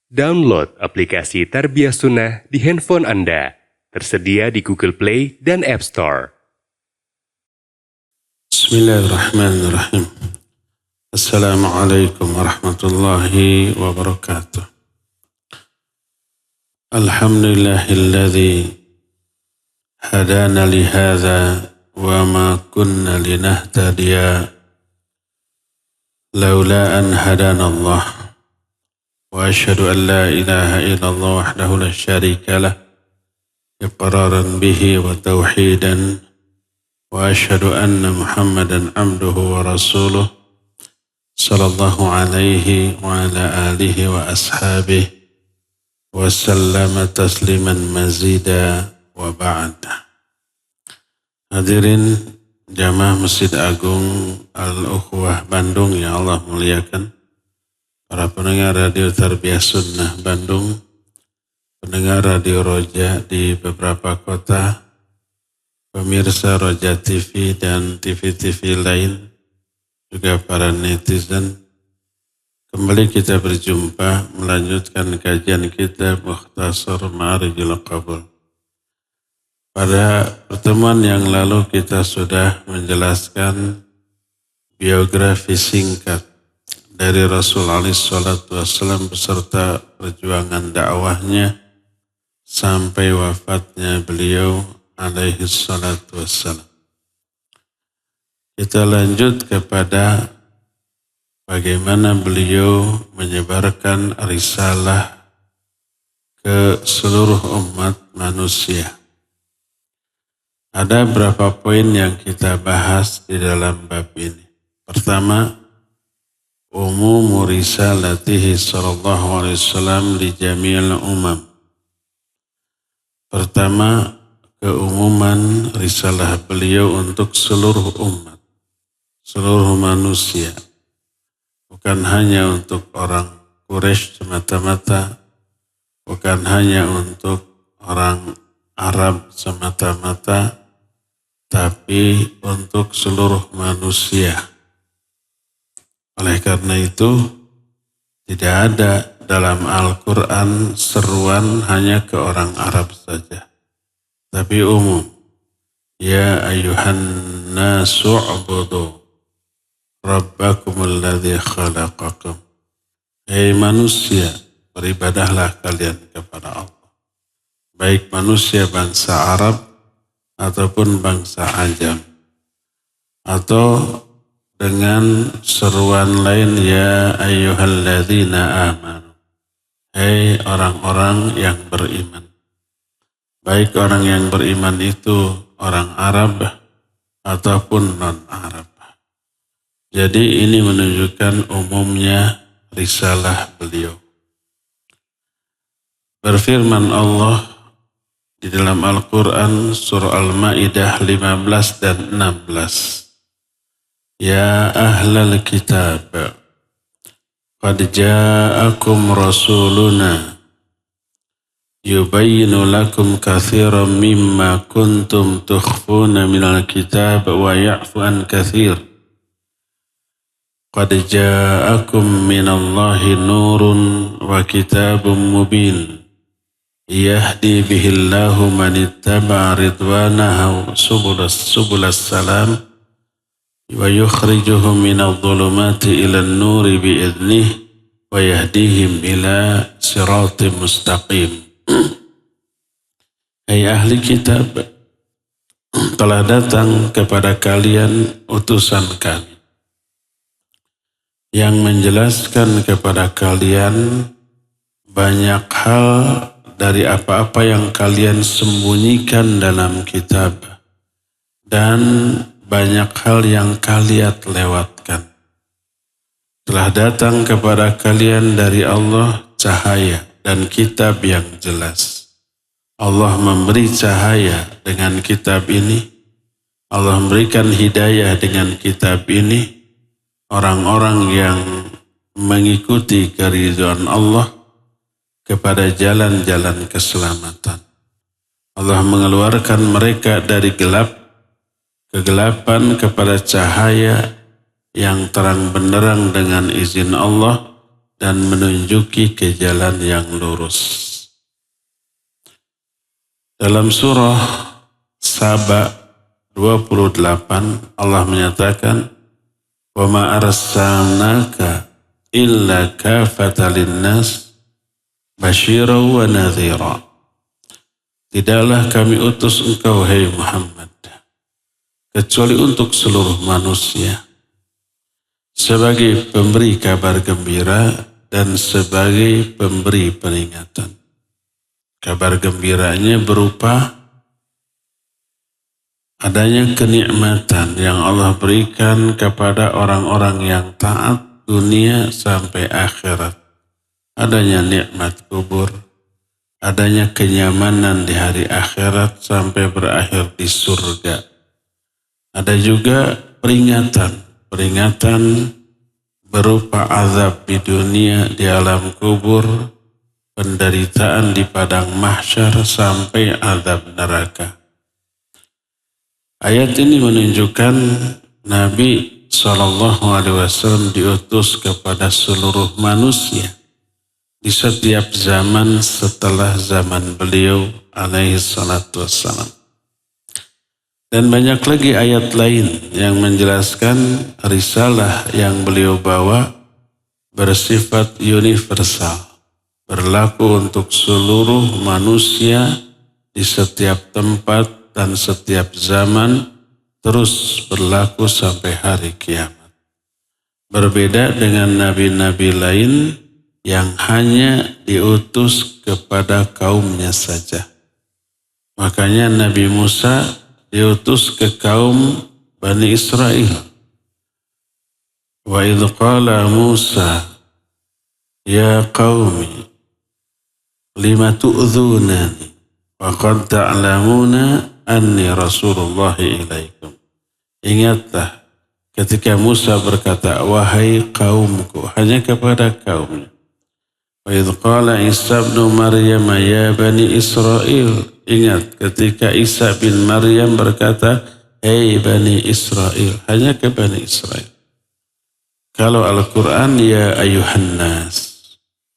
Download aplikasi Tarbiyah Sunnah di handphone Anda. Tersedia di Google Play dan App Store. Bismillahirrahmanirrahim. Assalamualaikum warahmatullahi wabarakatuh. Alhamdulillahilladzi hadana lihadza wa ma kunna linahtadiya laula an hadana Allah. Wa asyhadu an la ilaha illallah wahdahu la syarika lah iqraran bihi wa tauhidan wa asyhadu anna Muhammadan abduhu wa rasuluh sallallahu alaihi wa ala alihi wa ashabihi wa sallama tasliman mazida wa ba'd. Hadirin jamaah Masjid Agung Al-Ukhwah Bandung yang Allah muliakan, para pendengar Radio Tarbiyah Sunnah Bandung, pendengar Radio Roja di beberapa kota, pemirsa Roja TV dan TV-TV lain, juga para netizen. Kembali kita berjumpa melanjutkan kajian kita Mukhtasar Ma'arijul Qabul. Pada pertemuan yang lalu kita sudah menjelaskan biografi singkat dari Rasul SAW beserta perjuangan dakwahnya sampai wafatnya beliau alaihi salatu wassalam. Kita lanjut kepada bagaimana beliau menyebarkan risalah ke seluruh umat manusia. Ada beberapa poin yang kita bahas di dalam bab ini. Pertama, umumu risalatihi sallallahu alaihi wasallam li jami'il umam. Pertama, keumuman risalah beliau untuk seluruh umat, seluruh manusia. Bukan hanya untuk orang Quraisy semata-mata, bukan hanya untuk orang Arab semata-mata, tapi untuk seluruh manusia. Oleh karena itu, tidak ada dalam Al-Quran seruan hanya ke orang Arab saja, tapi umum. Ya ayyuhan nasu ubudu rabbakumul ladzi khalaqakum. Hei manusia, beribadahlah kalian kepada Allah. Baik manusia bangsa Arab ataupun bangsa Ajam. Atau dengan seruan lain, ya ayyuhalladzina amanu. Hei orang-orang yang beriman. Baik orang yang beriman itu orang Arab ataupun non-Arab. Jadi ini menunjukkan umumnya risalah beliau. Berfirman Allah di dalam Al-Quran surah Al-Ma'idah 15 dan 16. Ya ahlal kitab, qad ja'akum rasuluna yubayyinu lakum kathiran mimma kuntum tukhfuna minal kitab wa ya'fu an kathir. Qad ja'akum minallahi nurun wa kitabun mubin. Yahdi bihillahu man ittaba'a ridwanahu subulas salam wa yukhrijuhum minadh dhulumati ilan nuri bi'idhnihi wa yahdihim ila siratim mustaqim. Hai ahli kitab, telah datang kepada kalian utusan kami yang menjelaskan kepada kalian banyak hal dari apa-apa yang kalian sembunyikan dalam kitab dan banyak hal yang kalian lewatkan. Telah datang kepada kalian dari Allah cahaya dan kitab yang jelas. Allah memberi cahaya dengan kitab ini. Allah memberikan hidayah dengan kitab ini. Orang-orang yang mengikuti keridhaan Allah kepada jalan-jalan keselamatan. Allah mengeluarkan mereka dari kegelapan kepada cahaya yang terang benderang dengan izin Allah, dan menunjuki ke jalan yang lurus. Dalam surah Saba 28 Allah menyatakan, "Wa ma arsalnaka illa kafatan linnas basyiran wa nadhira." Tidaklah kami utus engkau, hai Muhammad, kecuali untuk seluruh manusia, sebagai pemberi kabar gembira dan sebagai pemberi peringatan. Kabar gembiranya berupa adanya kenikmatan yang Allah berikan kepada orang-orang yang taat dunia sampai akhirat. Adanya nikmat kubur, adanya kenyamanan di hari akhirat sampai berakhir di surga. Ada juga peringatan berupa azab di dunia, di alam kubur, penderitaan di padang mahsyar sampai azab neraka. Ayat ini menunjukkan Nabi SAW diutus kepada seluruh manusia di setiap zaman setelah zaman beliau alaihi salatu wassalam. Dan banyak lagi ayat lain yang menjelaskan risalah yang beliau bawa bersifat universal, berlaku untuk seluruh manusia di setiap tempat dan setiap zaman, terus berlaku sampai hari kiamat. Berbeda dengan nabi-nabi lain yang hanya diutus kepada kaumnya saja. Makanya Nabi Musa diutus ke kaum Bani Israel. Wa idh qala Musa ya qaumi lima tu'dhunani wa qad ta'lamuna anni Rasulullah ilaikum. Ingatlah ketika Musa berkata, wahai kaumku, hanya kepada kaumnya. Wa idh qala Isa bin Maryam ya Bani Israel. Ingat ketika Isa bin Maryam berkata, hei Bani Israel, hanya ke Bani Israel. Kalau Al-Quran, ya ayuhan nas,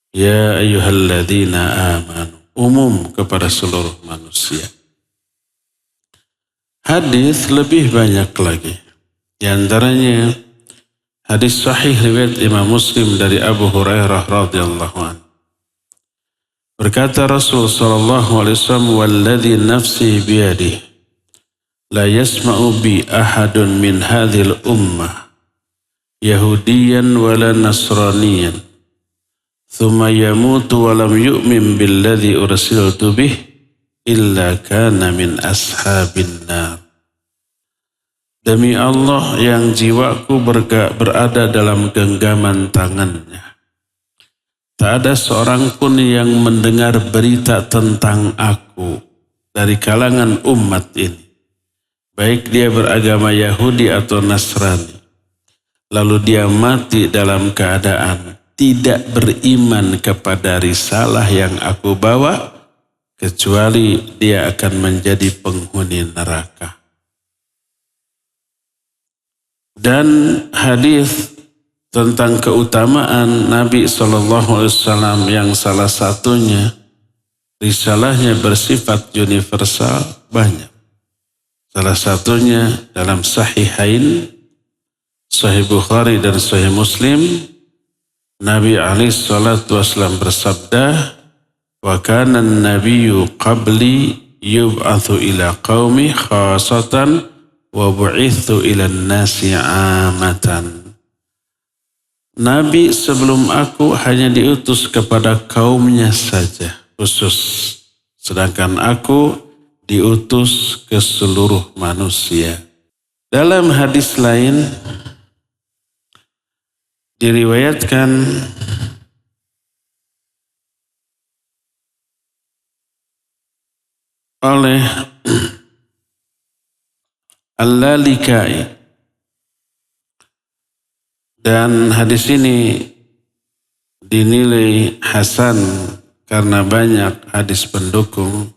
ya ayyuhalladzina amanu, umum kepada seluruh manusia. Hadis lebih banyak lagi. Di antaranya hadis sahih riwayat Imam Muslim dari Abu Hurairah radhiyallahu anhu. Berkata Rasul sallallahu alaihi wasallam, "Walladzi nafsi biyadihi la yasma'u bi ahadun min hadhil ummah Yahudiyan wala Nasraniyan thumma yamutu wa lam yu'min billadzi ursiltu bih illa kana min ashabin nar." Demi Allah yang jiwaku berada dalam genggaman tangannya, tak ada seorang pun yang mendengar berita tentang aku dari kalangan umat ini, baik dia beragama Yahudi atau Nasrani, lalu dia mati dalam keadaan tidak beriman kepada risalah yang aku bawa, kecuali dia akan menjadi penghuni neraka. Dan hadis tentang keutamaan Nabi SAW yang salah satunya risalahnya bersifat universal banyak. Salah satunya dalam Sahihain, Sahih Bukhari dan Sahih Muslim, Nabi SAW bersabda, "Wa kana an-nabiyyu qabli yub'atsu ila qaumi khasatan wa bu'itsu ila an-nasi 'amatan." Nabi sebelum aku hanya diutus kepada kaumnya saja khusus, sedangkan aku diutus ke seluruh manusia. Dalam hadis lain diriwayatkan oleh Al-Lalikai, dan hadis ini dinilai hasan karena banyak hadis pendukung.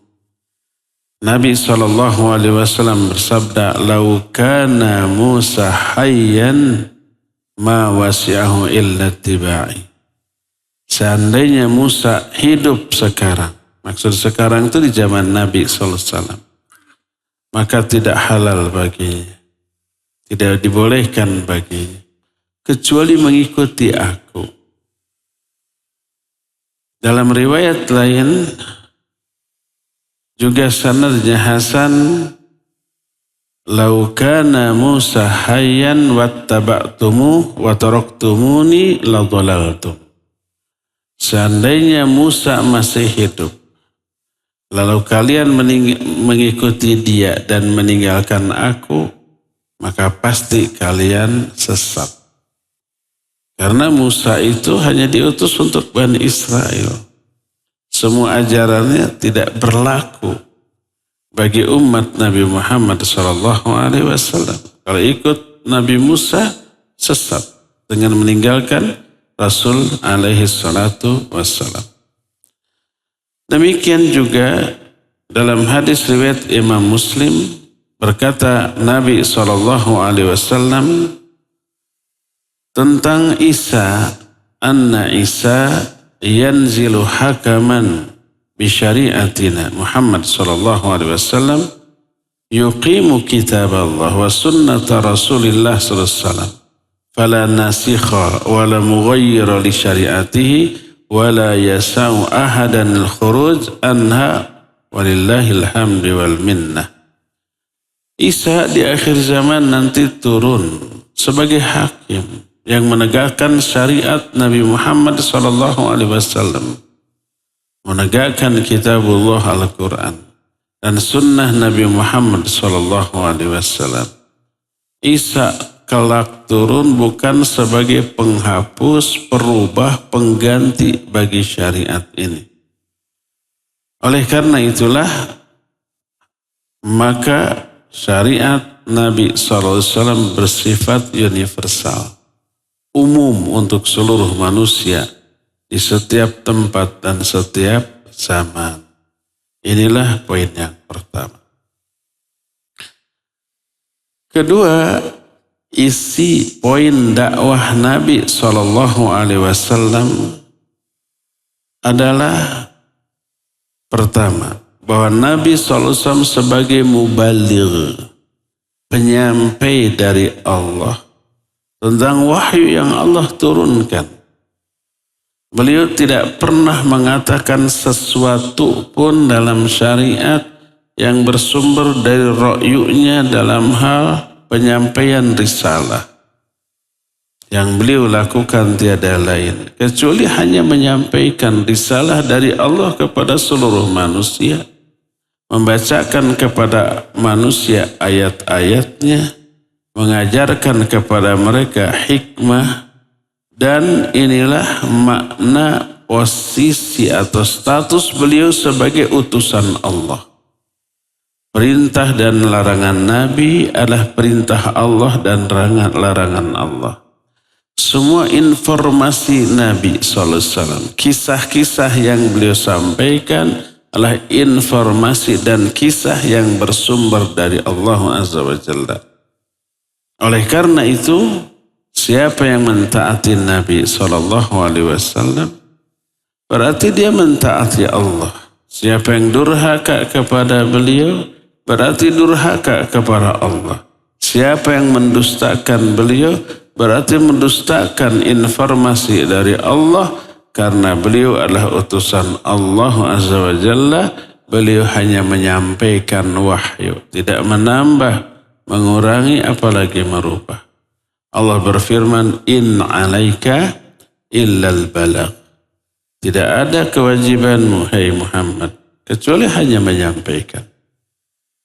Nabi SAW bersabda, "Lau kana Musa hayyan ma wasi'ahu illa tiba'i." seandainya Musa hidup sekarang, maksud sekarang itu di zaman Nabi SAW, maka tidak halal baginya, tidak dibolehkan baginya, kecuali mengikuti aku. Dalam riwayat lain, juga sanadnya hasan, "Lau kana Musa hayyan wattaba'tumu wa taraktumuni la dhalaltum." Seandainya Musa masih hidup, lalu kalian mengikuti dia dan meninggalkan aku, maka pasti kalian sesat. Karena Musa itu hanya diutus untuk Bani Israel. Semua ajarannya tidak berlaku bagi umat Nabi Muhammad SAW. Kalau ikut Nabi Musa, sesat dengan meninggalkan Rasul alaihi salatu wassalam. Demikian juga dalam hadis riwayat Imam Muslim, berkata Nabi SAW tentang Isa, anna Isa yanzilu hakaman bi syariatina Muhammad SAW yuqimu kitab Allah wa sunnata Rasulillah SAW. Fala nasikha wala mughayyira li syariatihi wala yasau ahadan al-khuruj anha walillahil hamdi wal minnah. Isa di akhir zaman nanti turun sebagai hakim yang menegakkan syariat Nabi Muhammad SAW, menegakkan kitabullah Al-Quran dan sunnah Nabi Muhammad SAW. Isa kelak turun bukan sebagai penghapus, perubah, pengganti bagi syariat ini. Oleh karena itulah, maka syariat Nabi SAW bersifat universal, umum untuk seluruh manusia di setiap tempat dan setiap zaman. Inilah poin yang pertama. Kedua, isi poin dakwah Nabi SAW adalah pertama, bahwa Nabi SAW sebagai mubaligh, penyampai dari Allah tentang wahyu yang Allah turunkan. Beliau tidak pernah mengatakan sesuatu pun dalam syariat yang bersumber dari ra'yunya dalam hal penyampaian risalah. Yang beliau lakukan tiada lain kecuali hanya menyampaikan risalah dari Allah kepada seluruh manusia, membacakan kepada manusia ayat-ayatnya, mengajarkan kepada mereka hikmah, dan inilah makna posisi atau status beliau sebagai utusan Allah. Perintah dan larangan Nabi adalah perintah Allah dan larangan Allah. Semua informasi Nabi SAW, kisah-kisah yang beliau sampaikan adalah informasi dan kisah yang bersumber dari Allah Azza wa Jalla. Oleh karena itu, siapa yang mentaati Nabi SAW, berarti dia mentaati Allah. Siapa yang durhaka kepada beliau, berarti durhaka kepada Allah. Siapa yang mendustakan beliau, berarti mendustakan informasi dari Allah, karena beliau adalah utusan Allah Azza wa Jalla. Beliau hanya menyampaikan wahyu, tidak menambah, mengurangi, apalagi merubah. Allah berfirman, in alaika illal balagh. Tidak ada kewajibanmu, hai Muhammad, kecuali hanya menyampaikan.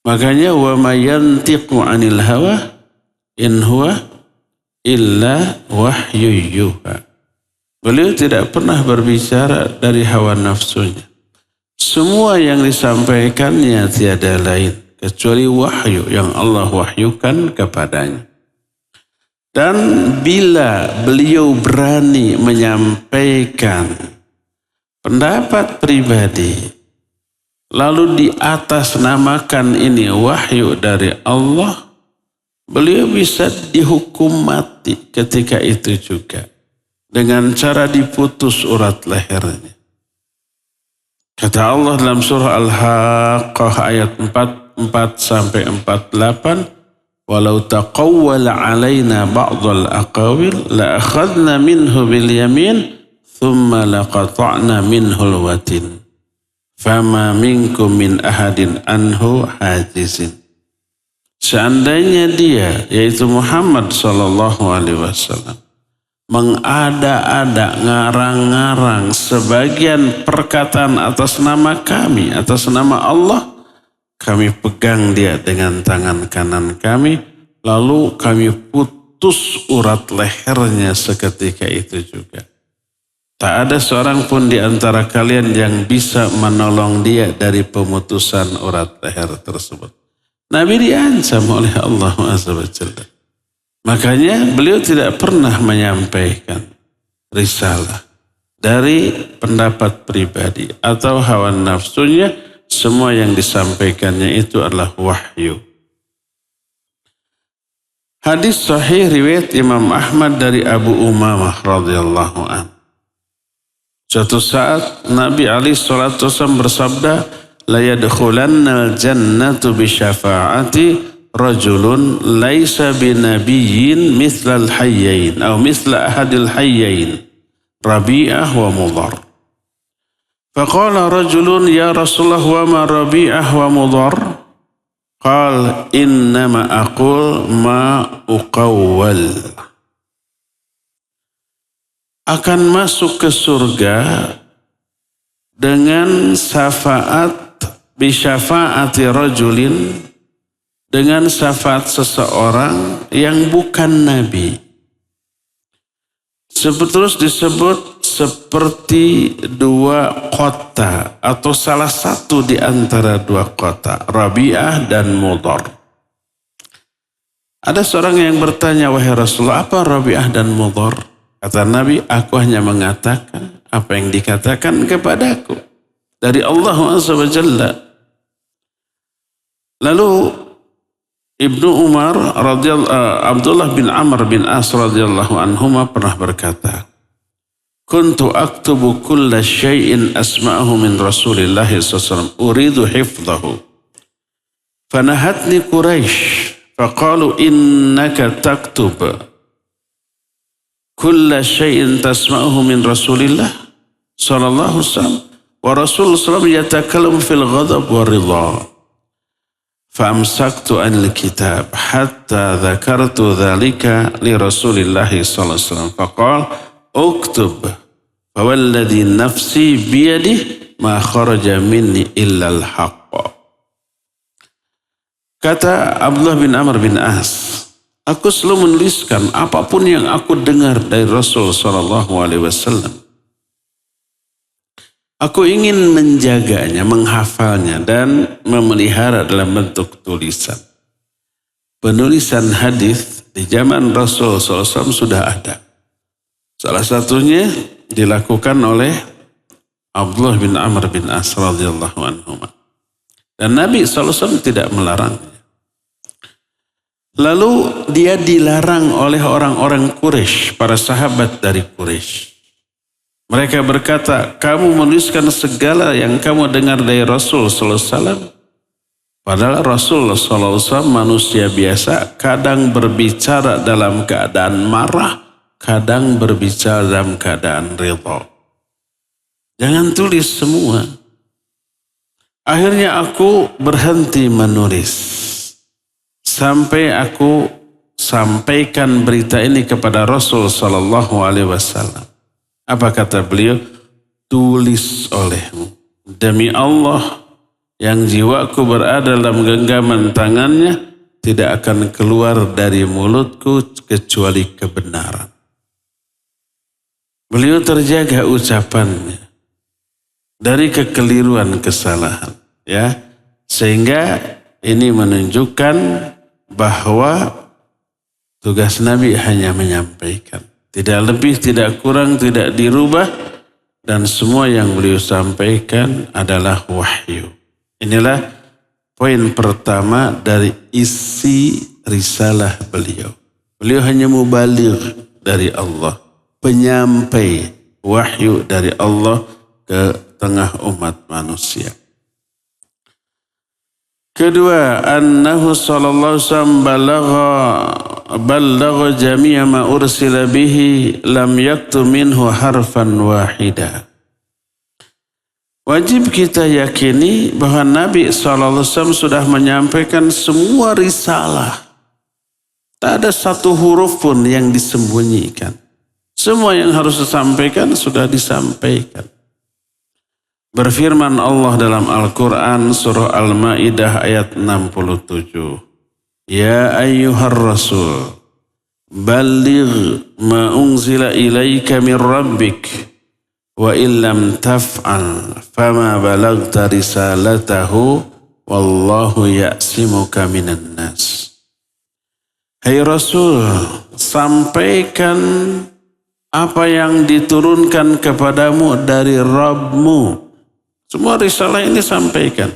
Makanya wa ma yantiqu 'anil hawa in huwa illa wahyu yuha. Beliau tidak pernah berbicara dari hawa nafsunya. Semua yang disampaikannya tiada lain kecuali wahyu yang Allah wahyukan kepadanya. Dan bila beliau berani menyampaikan pendapat pribadi, lalu di atas namakan ini wahyu dari Allah, beliau bisa dihukum mati ketika itu juga. dengan cara diputus urat lehernya. Kata Allah dalam surah Al-Haqqah ayat 44 sampai 48, walau taqawwala alaina ba'dal aqawil la akhadna minhu bil yamin thumma laqata'na minhul watin fama minkum min ahadin anhu hajizin. Seandainya dia, yaitu Muhammad SAW, mengada-ada, ngarang-ngarang sebagian perkataan atas nama kami, atas nama Allah, kami pegang dia dengan tangan kanan kami, lalu kami putus urat lehernya seketika itu juga. Tak ada seorang pun di antara kalian yang bisa menolong dia dari pemutusan urat leher tersebut. Nabi diancam oleh Allah Azza wa Jalla. Makanya beliau tidak pernah menyampaikan risalah dari pendapat pribadi atau hawa nafsunya. Semua yang disampaikannya itu adalah wahyu. Hadis sahih riwayat Imam Ahmad dari Abu Umamah radhiyallahu anhu. Suatu saat Nabi SAW bersabda, la yadkhulannal jannatu bi syafa'ati rajulun laisa binabiyyin mithlal hayyain atau mithla ahadil hayyain Rabi'ah wa Mudhar. Faqala rajulun ya Rasulullah wa ma Rabi'ah wa Mudhar? Qal innama aqul ma uqawwal. Akan masuk ke surga dengan syafaat bisyafaati rajulin, dengan syafaat seseorang yang bukan nabi. Terus disebut seperti dua kota atau salah satu di antara dua kota, Rabi'ah dan Mudhar. Ada seorang yang bertanya, wahai Rasulullah, apa Rabi'ah dan Mudhar? Kata Nabi, aku hanya mengatakan apa yang dikatakan kepadaku dari Allah Azza wa Jalla. Lalu Ibnu Umar Abdullah bin Amr bin As radhiyallahu anhuma pernah berkata, kuntu aktubu kulla syai'in asma'ahu min Rasulillah sallallahu alaihi wasallam uridu hifdhahu. Fanahatni Quraisy faqalu innaka taktub kulla syai'in tasma'uhu min Rasulillah sallallahu alaihi wasallam wa Rasulullah sallallahu yatakallamu fil ghadab wa ridha. Fa'amsaktu anil kitab hatta dzakartu dzalika li Rasulillah sallallahu alaihi wasallam faqala uktub fawalladhi nafsi biyadihi ma kharaja minni illa al-haqq. Kata Abdullah bin Amr bin As, aku selalu menuliskan apapun yang aku dengar dari Rasul sallallahu alaihi wasallam. Aku ingin menjaganya, menghafalnya dan memelihara dalam bentuk tulisan. Penulisan hadis di zaman Rasul sallallahu alaihi wasallam sudah ada. Salah satunya dilakukan oleh Abdullah bin Amr bin As radhiyallahu anhu. Dan Nabi sallallahu alaihi wasallam tidak melarangnya. Lalu dia dilarang oleh orang-orang Quraisy, para sahabat dari Quraisy. Mereka berkata, kamu menuliskan segala yang kamu dengar dari Rasul sallallahu alaihi wasallam. Padahal Rasul sallallahu alaihi wasallam manusia biasa, kadang berbicara dalam keadaan marah, kadang berbicara dalam keadaan ridha. Jangan tulis semua. Akhirnya aku berhenti menulis. Sampai aku sampaikan berita ini kepada Rasul sallallahu alaihi wasallam. Apa kata beliau? Tulis olehmu. Demi Allah yang jiwaku berada dalam genggaman tangannya, tidak akan keluar dari mulutku kecuali kebenaran. Beliau terjaga ucapannya dari kekeliruan, kesalahan, ya, sehingga ini menunjukkan bahwa tugas Nabi hanya menyampaikan, tidak lebih, tidak kurang, tidak dirubah, dan semua yang beliau sampaikan adalah wahyu. Inilah poin pertama dari isi risalah beliau. Beliau hanya mubaligh dari Allah, penyampai wahyu dari Allah ke tengah umat manusia. Kedua, annahu sallallahu alaihi wasallam balagha jami'a ma ursila bihi lam yaktu minhu harfan wahida. Wajib kita yakini bahwa Nabi sallallahu alaihi wasallam sudah menyampaikan semua risalah. Tak ada satu huruf pun yang disembunyikan. Semua yang harus disampaikan sudah disampaikan. Berfirman Allah dalam Al-Quran surah Al-Ma'idah ayat 67. Ya ayyuhar rasul, balligh ma unzila ilaika min rabbik, wa illam taf'al fama balagta risalatahu, wallahu ya'simuka minan nas. Hai Rasul, sampaikan apa yang diturunkan kepadamu dari Rabbmu. Semua risalah ini sampaikan.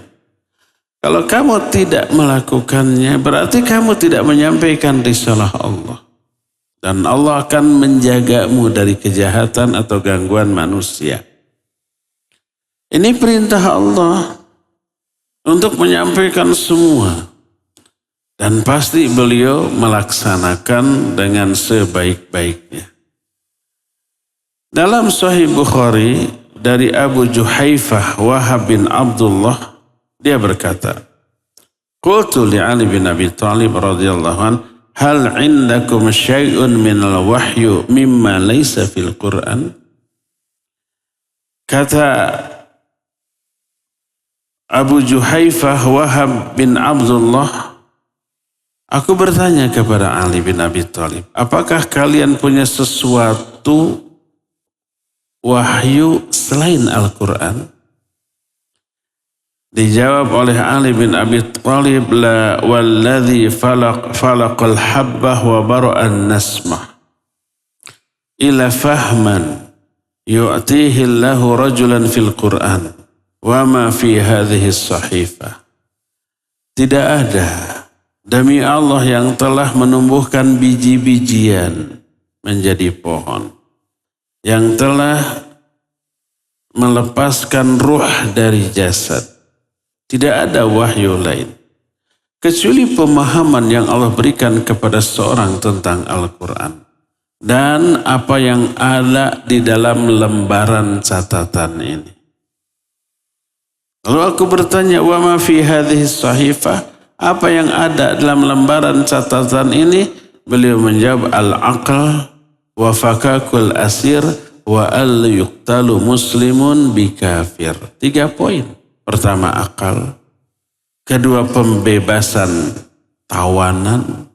Kalau kamu tidak melakukannya, berarti kamu tidak menyampaikan risalah Allah. Dan Allah akan menjagamu dari kejahatan atau gangguan manusia. Ini perintah Allah untuk menyampaikan semua. Dan pasti beliau melaksanakan dengan sebaik-baiknya. Dalam Sahih Bukhari, dari Abu Juhaifah Wahab bin Abdullah, dia berkata, Qultu li Ali bin Abi Thalib radhiyallahu anhu, hal indakum syai'un minal wahyu mimma laysa fil Qur'an? Kata Abu Juhaifah Wahab bin Abdullah, aku bertanya kepada Ali bin Abi Thalib, apakah kalian punya sesuatu wahyu selain Al-Quran? Dijawab oleh Ali bin Abi Thalib, la walladhi falaqal habbah wa bara'an nasmah ila fahman yu'tihi Allahu rajulan fil Quran wa ma fi hadhihi sahifah. Tidak ada demi Allah yang telah menumbuhkan biji-bijian menjadi pohon, yang telah melepaskan ruh dari jasad. Tidak ada wahyu lain kecuali pemahaman yang Allah berikan kepada seorang tentang Al-Quran dan apa yang ada di dalam lembaran catatan ini. Lalu aku bertanya, wa ma fi hadhihi sahifah, apa yang ada dalam lembaran catatan ini? Beliau menjawab, al-aql wa fakakul asir wa al yuqtalu muslimun bikafir. 3 poin. Pertama, akal. Kedua, pembebasan tawanan.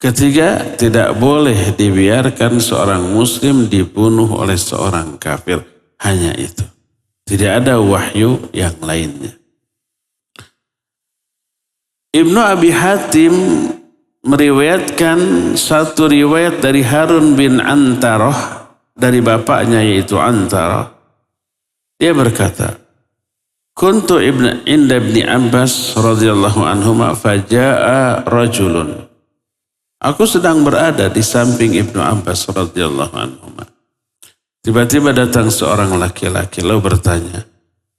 Ketiga, tidak boleh dibiarkan seorang muslim dibunuh oleh seorang kafir. Hanya itu. Tidak ada wahyu yang lainnya. Ibnu Abi Hatim meriwayatkan satu riwayat dari Harun bin Antarah, dari bapaknya yaitu Antarah. Dia berkata, Kuntu inda ibni Abbas radhiyallahu anhuma faja'a rajulun. Aku sedang berada di samping Ibnu Abbas radhiyallahu anhuma. Tiba-tiba datang seorang laki-laki lalu bertanya,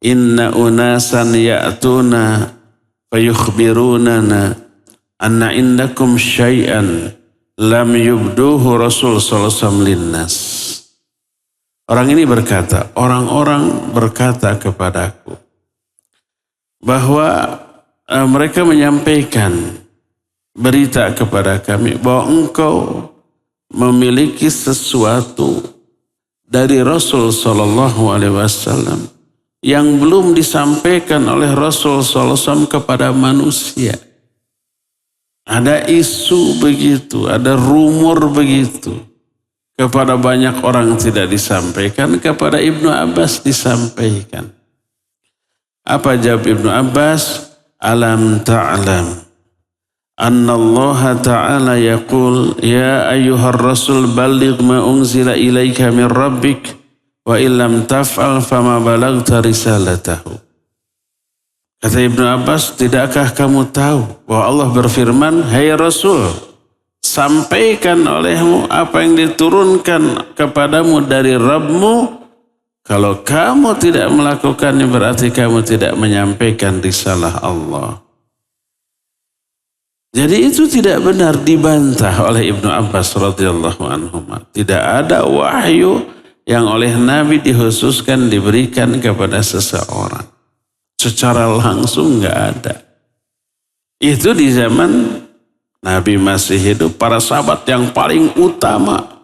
Inna unasan ya'tuna fayukhbirunana anna indakum syai'an lam yubduhu Rasul sallallahu alaihi wasallam linnas. Orang ini berkata, orang-orang berkata kepadaku bahwa mereka menyampaikan berita kepada kami bahwa engkau memiliki sesuatu dari Rasul sallallahu alaihi wasallam yang belum disampaikan oleh Rasul sallallahu alaihi wasallam kepada manusia. Ada isu begitu, ada rumor begitu. Kepada banyak orang tidak disampaikan, kepada Ibnu Abbas disampaikan. Apa jawab Ibnu Abbas? Alam ta'lam anna Allah ta'ala yaqul ya ayyuhar rasul balligh ma unzila ilaika min rabbik wa illam taf'al fama balagta risalatahu. Kata Ibnu Abbas, tidakkah kamu tahu bahwa Allah berfirman, hai Rasul, sampaikan olehmu apa yang diturunkan kepadamu dari Rabbmu. Kalau kamu tidak melakukannya berarti kamu tidak menyampaikan risalah Allah. Jadi itu tidak benar, dibantah oleh Ibnu Abbas radhiyallahu anhu. Tidak ada wahyu yang oleh Nabi dikhususkan diberikan kepada seseorang. Secara langsung nggak ada. Itu di zaman Nabi masih hidup, para sahabat yang paling utama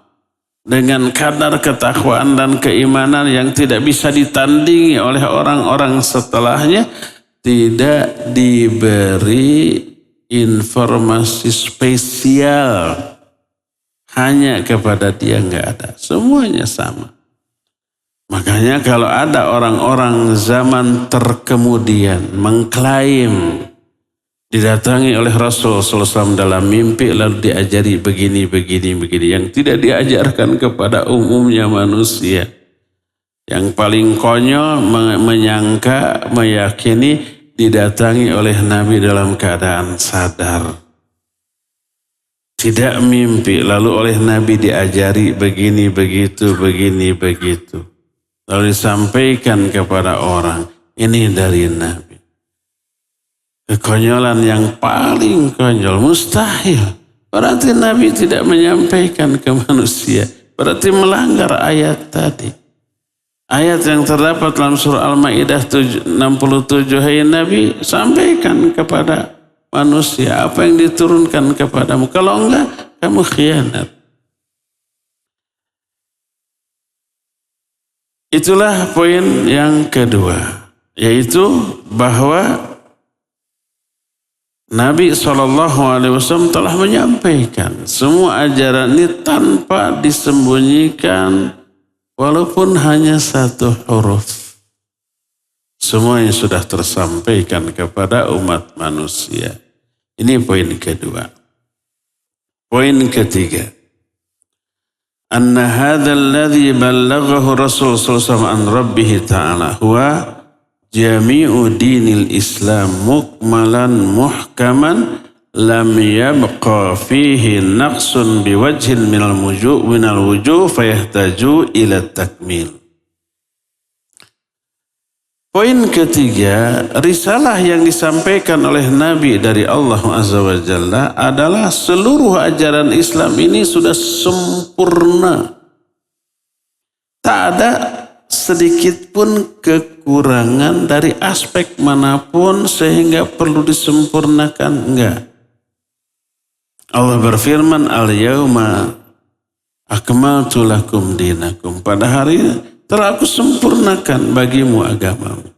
dengan kadar ketakwaan dan keimanan yang tidak bisa ditandingi oleh orang-orang setelahnya, tidak diberi informasi spesial hanya kepada dia, nggak ada. Semuanya sama. Makanya kalau ada orang-orang zaman terkemudian mengklaim didatangi oleh Rasul SAW dalam mimpi lalu diajari begini yang tidak diajarkan kepada umumnya manusia. Yang paling konyol menyangka, meyakini didatangi oleh Nabi dalam keadaan sadar. Tidak mimpi, lalu oleh Nabi diajari begini begitu. Lalu disampaikan kepada orang, ini dari Nabi. Kekonyolan yang paling konyol, mustahil. Berarti Nabi tidak menyampaikan ke manusia. Berarti melanggar ayat tadi. Ayat yang terdapat dalam surah Al-Ma'idah 67, hai Nabi, sampaikan kepada manusia apa yang diturunkan kepadamu. Kalau enggak, kamu khianat. Itulah poin yang kedua, yaitu bahwa Nabi SAW telah menyampaikan semua ajaran ini tanpa disembunyikan walaupun hanya satu huruf. Semuanya sudah tersampaikan kepada umat manusia. Ini poin kedua. Poin ketiga. Anna hadzal ladzi ballaghahu Rasul sallallahu alaihi wasallam an Rabbih ta'ala huwa jami'u dinil Islam mukmalan muhkaman lam yabqa fihi naqsun biwajhin minal wujuh fayahtaju ila takmil. Poin ketiga, risalah yang disampaikan oleh Nabi dari Allah Azza wa Jalla adalah seluruh ajaran Islam ini sudah sempurna. Tak ada sedikit pun kekurangan dari aspek manapun sehingga perlu disempurnakan, enggak. Allah berfirman, al-yawma akmaltu lakum dinakum. Pada hari ini telah aku sempurnakan bagimu agamamu.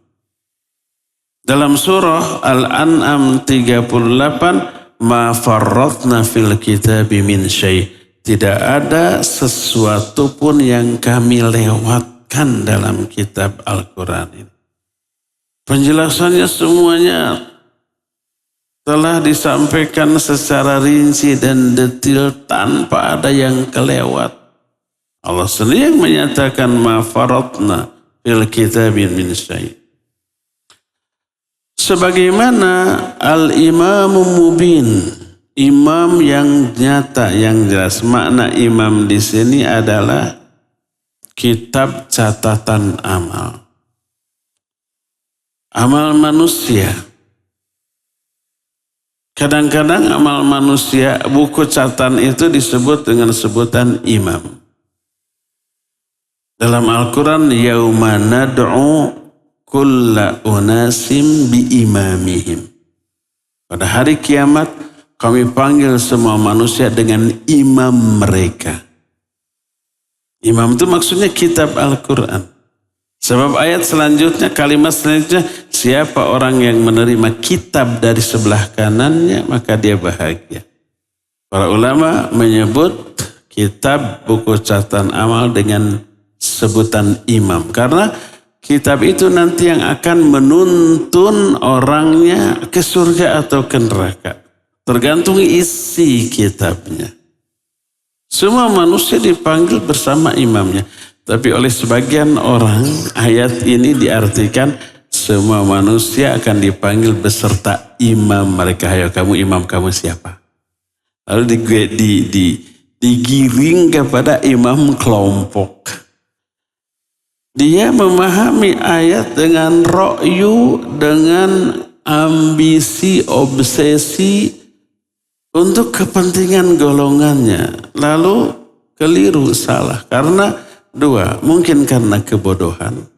Dalam surah Al-An'am 38, ma farratna fil kitabi min syai'. Tidak ada sesuatu pun yang kami lewatkan dalam kitab Al-Quran ini. Penjelasannya semuanya telah disampaikan secara rinci dan detail tanpa ada yang kelewat. Allah sendiri yang menyatakan ma faratna fil kitabi min syai'. Sebagaimana al-imamu mubin, imam yang nyata, yang jelas. Makna imam di sini adalah kitab catatan amal. Amal manusia. Kadang-kadang amal manusia, buku catatan itu disebut dengan sebutan imam. Dalam Al-Quran, yauma nad'u kulla unasim bi imamihim. Pada hari kiamat, kami panggil semua manusia dengan imam mereka. Imam itu maksudnya kitab Al-Quran. Sebab ayat selanjutnya, kalimat selanjutnya, siapa orang yang menerima kitab dari sebelah kanannya, maka dia bahagia. Para ulama menyebut kitab buku catatan amal dengan sebutan imam. Karena kitab itu nanti yang akan menuntun orangnya ke surga atau ke neraka. Tergantung isi kitabnya. Semua manusia dipanggil bersama imamnya. Tapi oleh sebagian orang, ayat ini diartikan semua manusia akan dipanggil beserta imam mereka. Ayo kamu, imam kamu siapa? lalu digiring kepada imam kelompok. Dia memahami ayat dengan ra'yu, dengan ambisi, obsesi untuk kepentingan golongannya. Lalu keliru, salah. Karena dua, mungkin karena kebodohan.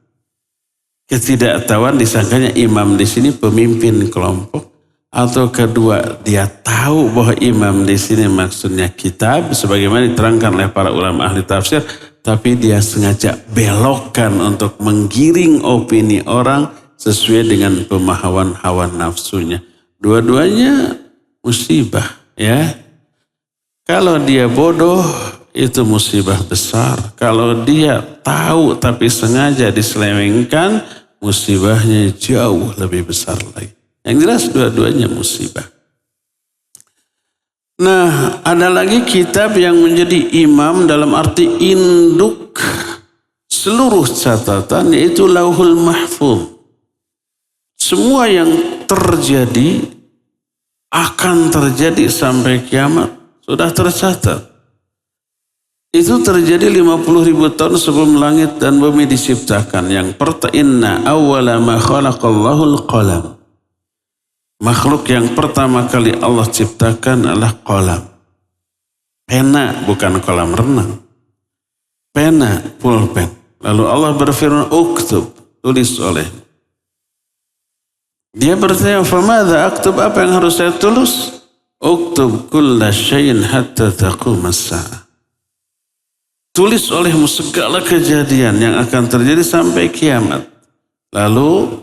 Ketidaktahuan, disangkanya imam di sini pemimpin kelompok. Atau kedua, dia tahu bahwa imam di sini maksudnya kitab, sebagaimana diterangkan oleh para ulama ahli tafsir, tapi dia sengaja belokkan untuk menggiring opini orang sesuai dengan pemahaman hawa nafsunya. Dua-duanya musibah, ya. Kalau dia bodoh, itu musibah besar. Kalau dia tahu tapi sengaja diselewengkan, musibahnya jauh lebih besar lagi. Yang jelas dua-duanya musibah. Nah, ada lagi kitab yang menjadi imam dalam arti induk seluruh catatan, yaitu Lauhul Mahfuz. Semua yang terjadi, akan terjadi sampai kiamat, sudah tercatat. Itu terjadi 50.000 tahun sebelum langit dan bumi diciptakan. Yang pertama, inna awwala ma khalaqallahul qalam. Makhluk yang pertama kali Allah ciptakan adalah qalam. Pena, bukan kolam renang. Pena, pulpen. Lalu Allah berfirman, uktub, tulis oleh. Dia bertanya, famadha aktub, apa yang harus saya tulis? Uktub kulla syai'in hatta taqumas sa'ah. Tulis olehmu segala kejadian yang akan terjadi sampai kiamat. Lalu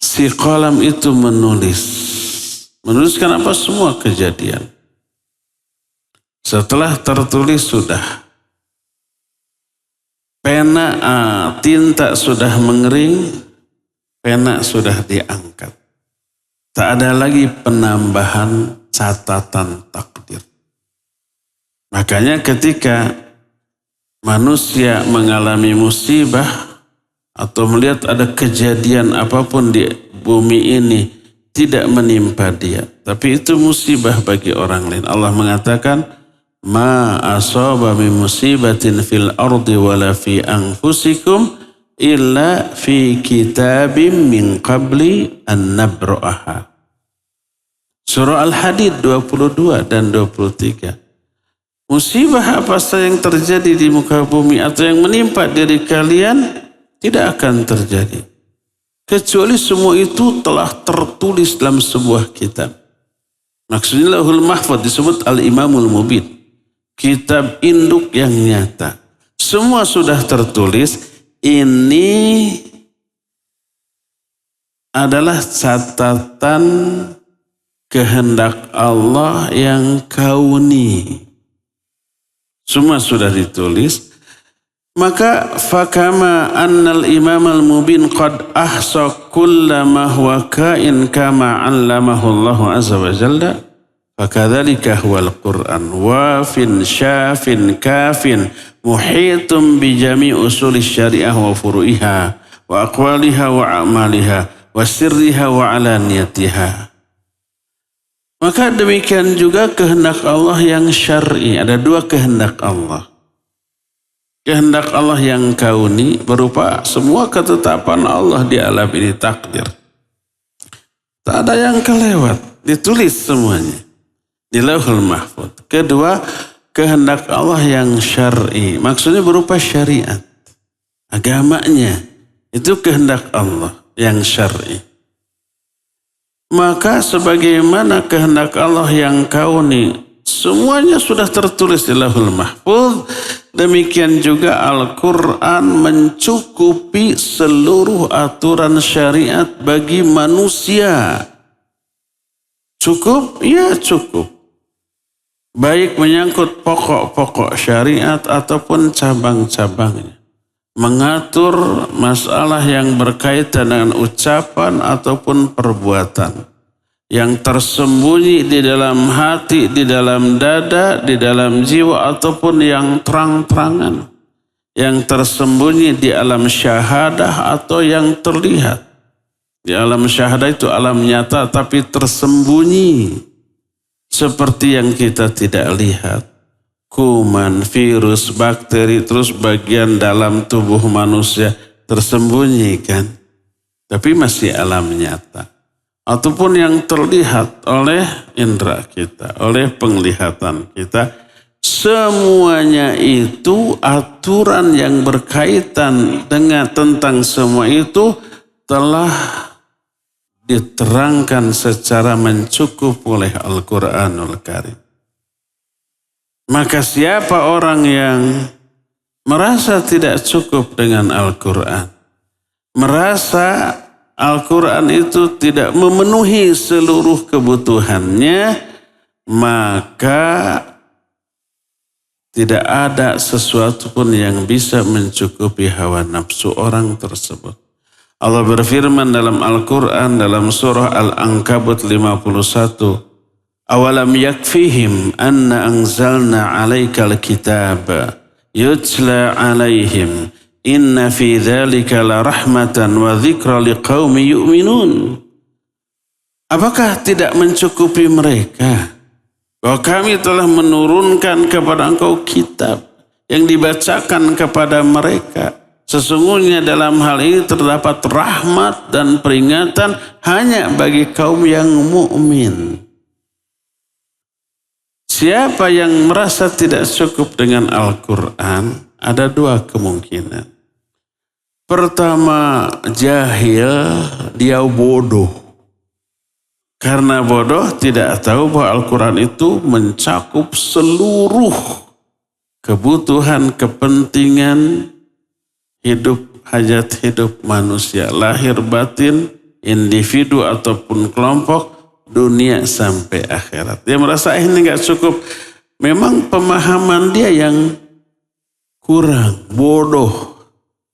si qalam itu menuliskan apa? Semua kejadian. Setelah tertulis sudah, pena, tinta sudah mengering, pena sudah diangkat. Tak ada lagi penambahan catatan takdir. Makanya ketika manusia mengalami musibah atau melihat ada kejadian apapun di bumi ini tidak menimpa dia, tapi itu musibah bagi orang lain. Allah mengatakan, ma asaba min musibatin fil ardi wala fi anfusikum illa fi kitabim min qabli an nabra'aha. Surah Al-Hadid 22 dan 23. Musibah apa saja yang terjadi di muka bumi atau yang menimpa diri kalian tidak akan terjadi. Kecuali semua itu telah tertulis dalam sebuah kitab. Maksudnya Lauhul Mahfuz disebut Al-Imamul Mubin. Kitab induk yang nyata. Semua sudah tertulis. Ini adalah catatan kehendak Allah yang kauni. Semua sudah ditulis. Maka fakama annal imam al-mubin qad ahsa kulla ma huwa kain kama 'allamahu Allah azza wa jalla fakadzalika huwal Qur'an wafin syafin kafin muhitum bi jami' usul syariah wa furu'iha wa aqwaliha wa a'maliha wa sirriha wa alaniyatiha. Maka demikian juga kehendak Allah yang syar'i. Ada dua kehendak Allah. Kehendak Allah yang kauni berupa semua ketetapan Allah di alam ini takdir. Tak ada yang kelewat. Ditulis semuanya. Di Lauhul Mahfuz. Kedua, kehendak Allah yang syar'i. Maksudnya berupa syariat. Agamanya. Itu kehendak Allah yang syar'i. Maka sebagaimana kehendak Allah yang kauni, semuanya sudah tertulis di Lauhul Mahfuz. Demikian juga Al-Quran mencukupi seluruh aturan syariat bagi manusia. Cukup? Ya cukup. Baik menyangkut pokok-pokok syariat ataupun cabang-cabangnya. Mengatur masalah yang berkaitan dengan ucapan ataupun perbuatan. Yang tersembunyi di dalam hati, di dalam dada, di dalam jiwa ataupun yang terang-terangan. Yang tersembunyi di alam syahadah atau yang terlihat. Di alam syahadah itu alam nyata tapi tersembunyi. seperti yang kita tidak lihat. Kuman, virus, bakteri, terus bagian dalam tubuh manusia tersembunyikan. Tapi masih alam nyata. Ataupun yang terlihat oleh indera kita, oleh penglihatan kita. Semuanya itu aturan yang berkaitan dengan tentang semua itu telah diterangkan secara mencukup oleh Al-Quranul Karim. Maka siapa orang yang merasa tidak cukup dengan Al-Quran, merasa Al-Quran itu tidak memenuhi seluruh kebutuhannya, maka tidak ada sesuatu pun yang bisa mencukupi hawa nafsu orang tersebut. Allah berfirman dalam Al-Quran dalam surah Al-Ankabut 51. Awalam yakfihim anna anzalna alaikal kitab yutla alaihim inna fi dzalika la rahmatan wa dzikra liqaumi yu'minun. Apakah tidak mencukupi mereka bahwa kami telah menurunkan kepada engkau kitab yang dibacakan kepada mereka? Sesungguhnya dalam hal ini terdapat rahmat dan peringatan hanya bagi kaum yang mukmin. Siapa yang merasa tidak cukup dengan Al-Quran, ada dua kemungkinan. Pertama, jahil, dia bodoh. Karena bodoh tidak tahu bahwa Al-Quran itu mencakup seluruh kebutuhan, kepentingan hidup, hajat hidup manusia. Lahir batin, individu ataupun kelompok, dunia sampai akhirat. Dia merasa ini gak cukup. Memang pemahaman dia yang kurang, bodoh.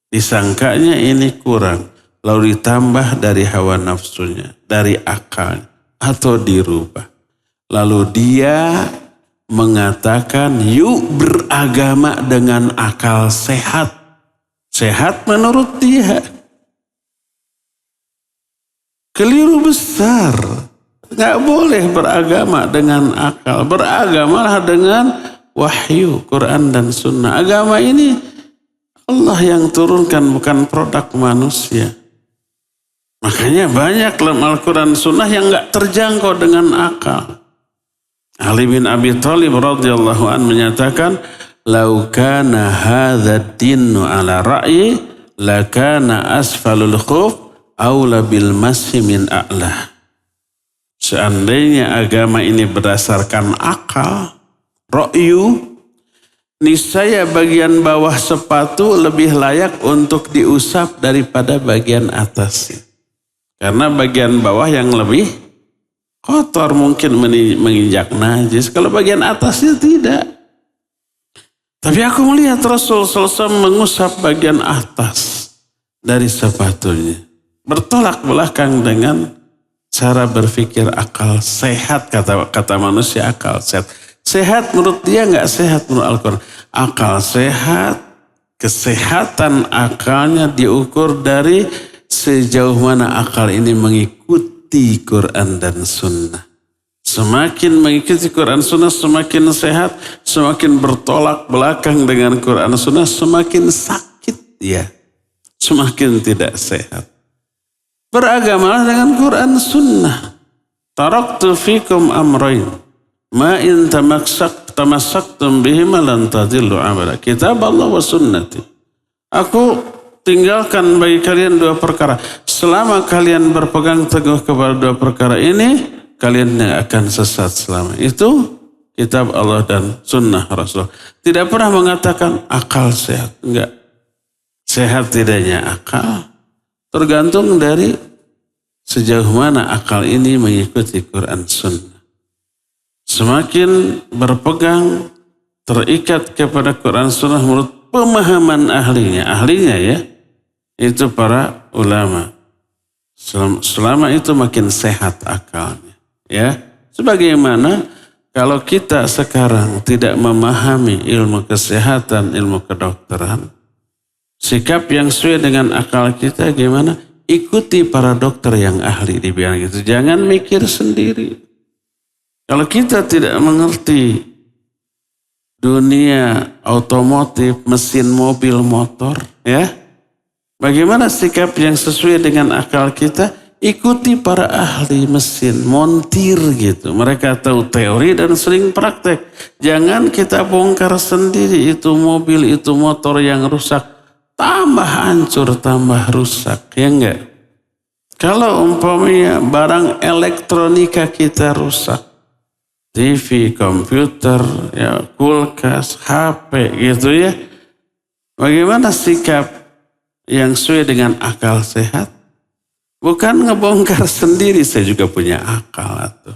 Disangkanya ini kurang. Lalu ditambah dari hawa nafsunya, dari akal, atau dirubah. Lalu dia mengatakan, yuk beragama dengan akal sehat. Sehat menurut dia. Keliru besar. Nggak boleh beragama dengan akal. Beragamalah dengan wahyu, Quran dan sunnah. Agama ini Allah yang turunkan, bukan produk manusia. Makanya banyak dalam Al-Quran sunnah yang nggak terjangkau dengan akal. Ali bin Abi Thalib radhiyallahu an menyatakan, "Lau kana hadzal dinu ala ra'yi, lakana asfalul khuf aula bil mashi min a'lah." Seandainya agama ini berdasarkan akal, ra'yu, niscaya bagian bawah sepatu lebih layak untuk diusap daripada bagian atasnya. Karena bagian bawah yang lebih kotor mungkin menginjak najis. Kalau bagian atasnya tidak. Tapi aku melihat Rasul SAW mengusap bagian atas dari sepatunya. Bertolak belakang dengan cara berpikir akal sehat, kata manusia akal sehat. Sehat menurut dia nggak sehat menurut Al-Quran. Akal sehat, kesehatan akalnya diukur dari sejauh mana akal ini mengikuti Quran dan Sunnah. Semakin mengikuti Quran Sunnah semakin sehat, semakin bertolak belakang dengan Quran Sunnah semakin sakit dia, semakin tidak sehat. Beragamalah dengan Quran Sunnah. Taraktu fikum amrain ma in tamassaktum bihima lan tadillu abada. Kitab Allah wa sunnati. Aku tinggalkan bagi kalian dua perkara. Selama kalian berpegang teguh kepada dua perkara ini, kalian tidak akan sesat selama. Itu kitab Allah dan sunnah Rasul. Tidak pernah mengatakan akal sehat. Enggak. Sehat tidaknya akal tergantung dari sejauh mana akal ini mengikuti Quran Sunnah. Semakin berpegang, terikat kepada Quran Sunnah menurut pemahaman ahlinya ya, itu para ulama. Selama itu makin sehat akalnya. Ya, sebagaimana kalau kita sekarang tidak memahami ilmu kesehatan, ilmu kedokteran, sikap yang sesuai dengan akal kita gimana? Ikuti para dokter yang ahli di bidang itu. Jangan mikir sendiri. Kalau kita tidak mengerti dunia otomotif, mesin mobil, motor, ya, bagaimana sikap yang sesuai dengan akal kita? Ikuti para ahli mesin, montir gitu. Mereka tahu teori dan sering praktek. Jangan kita bongkar sendiri itu mobil, itu motor yang rusak. Tambah hancur, tambah rusak, ya enggak? Kalau umpamanya barang elektronika kita rusak, TV, komputer, ya, kulkas, HP gitu ya. Bagaimana sikap yang sesuai dengan akal sehat? Bukan ngebongkar sendiri, saya juga punya akal tuh.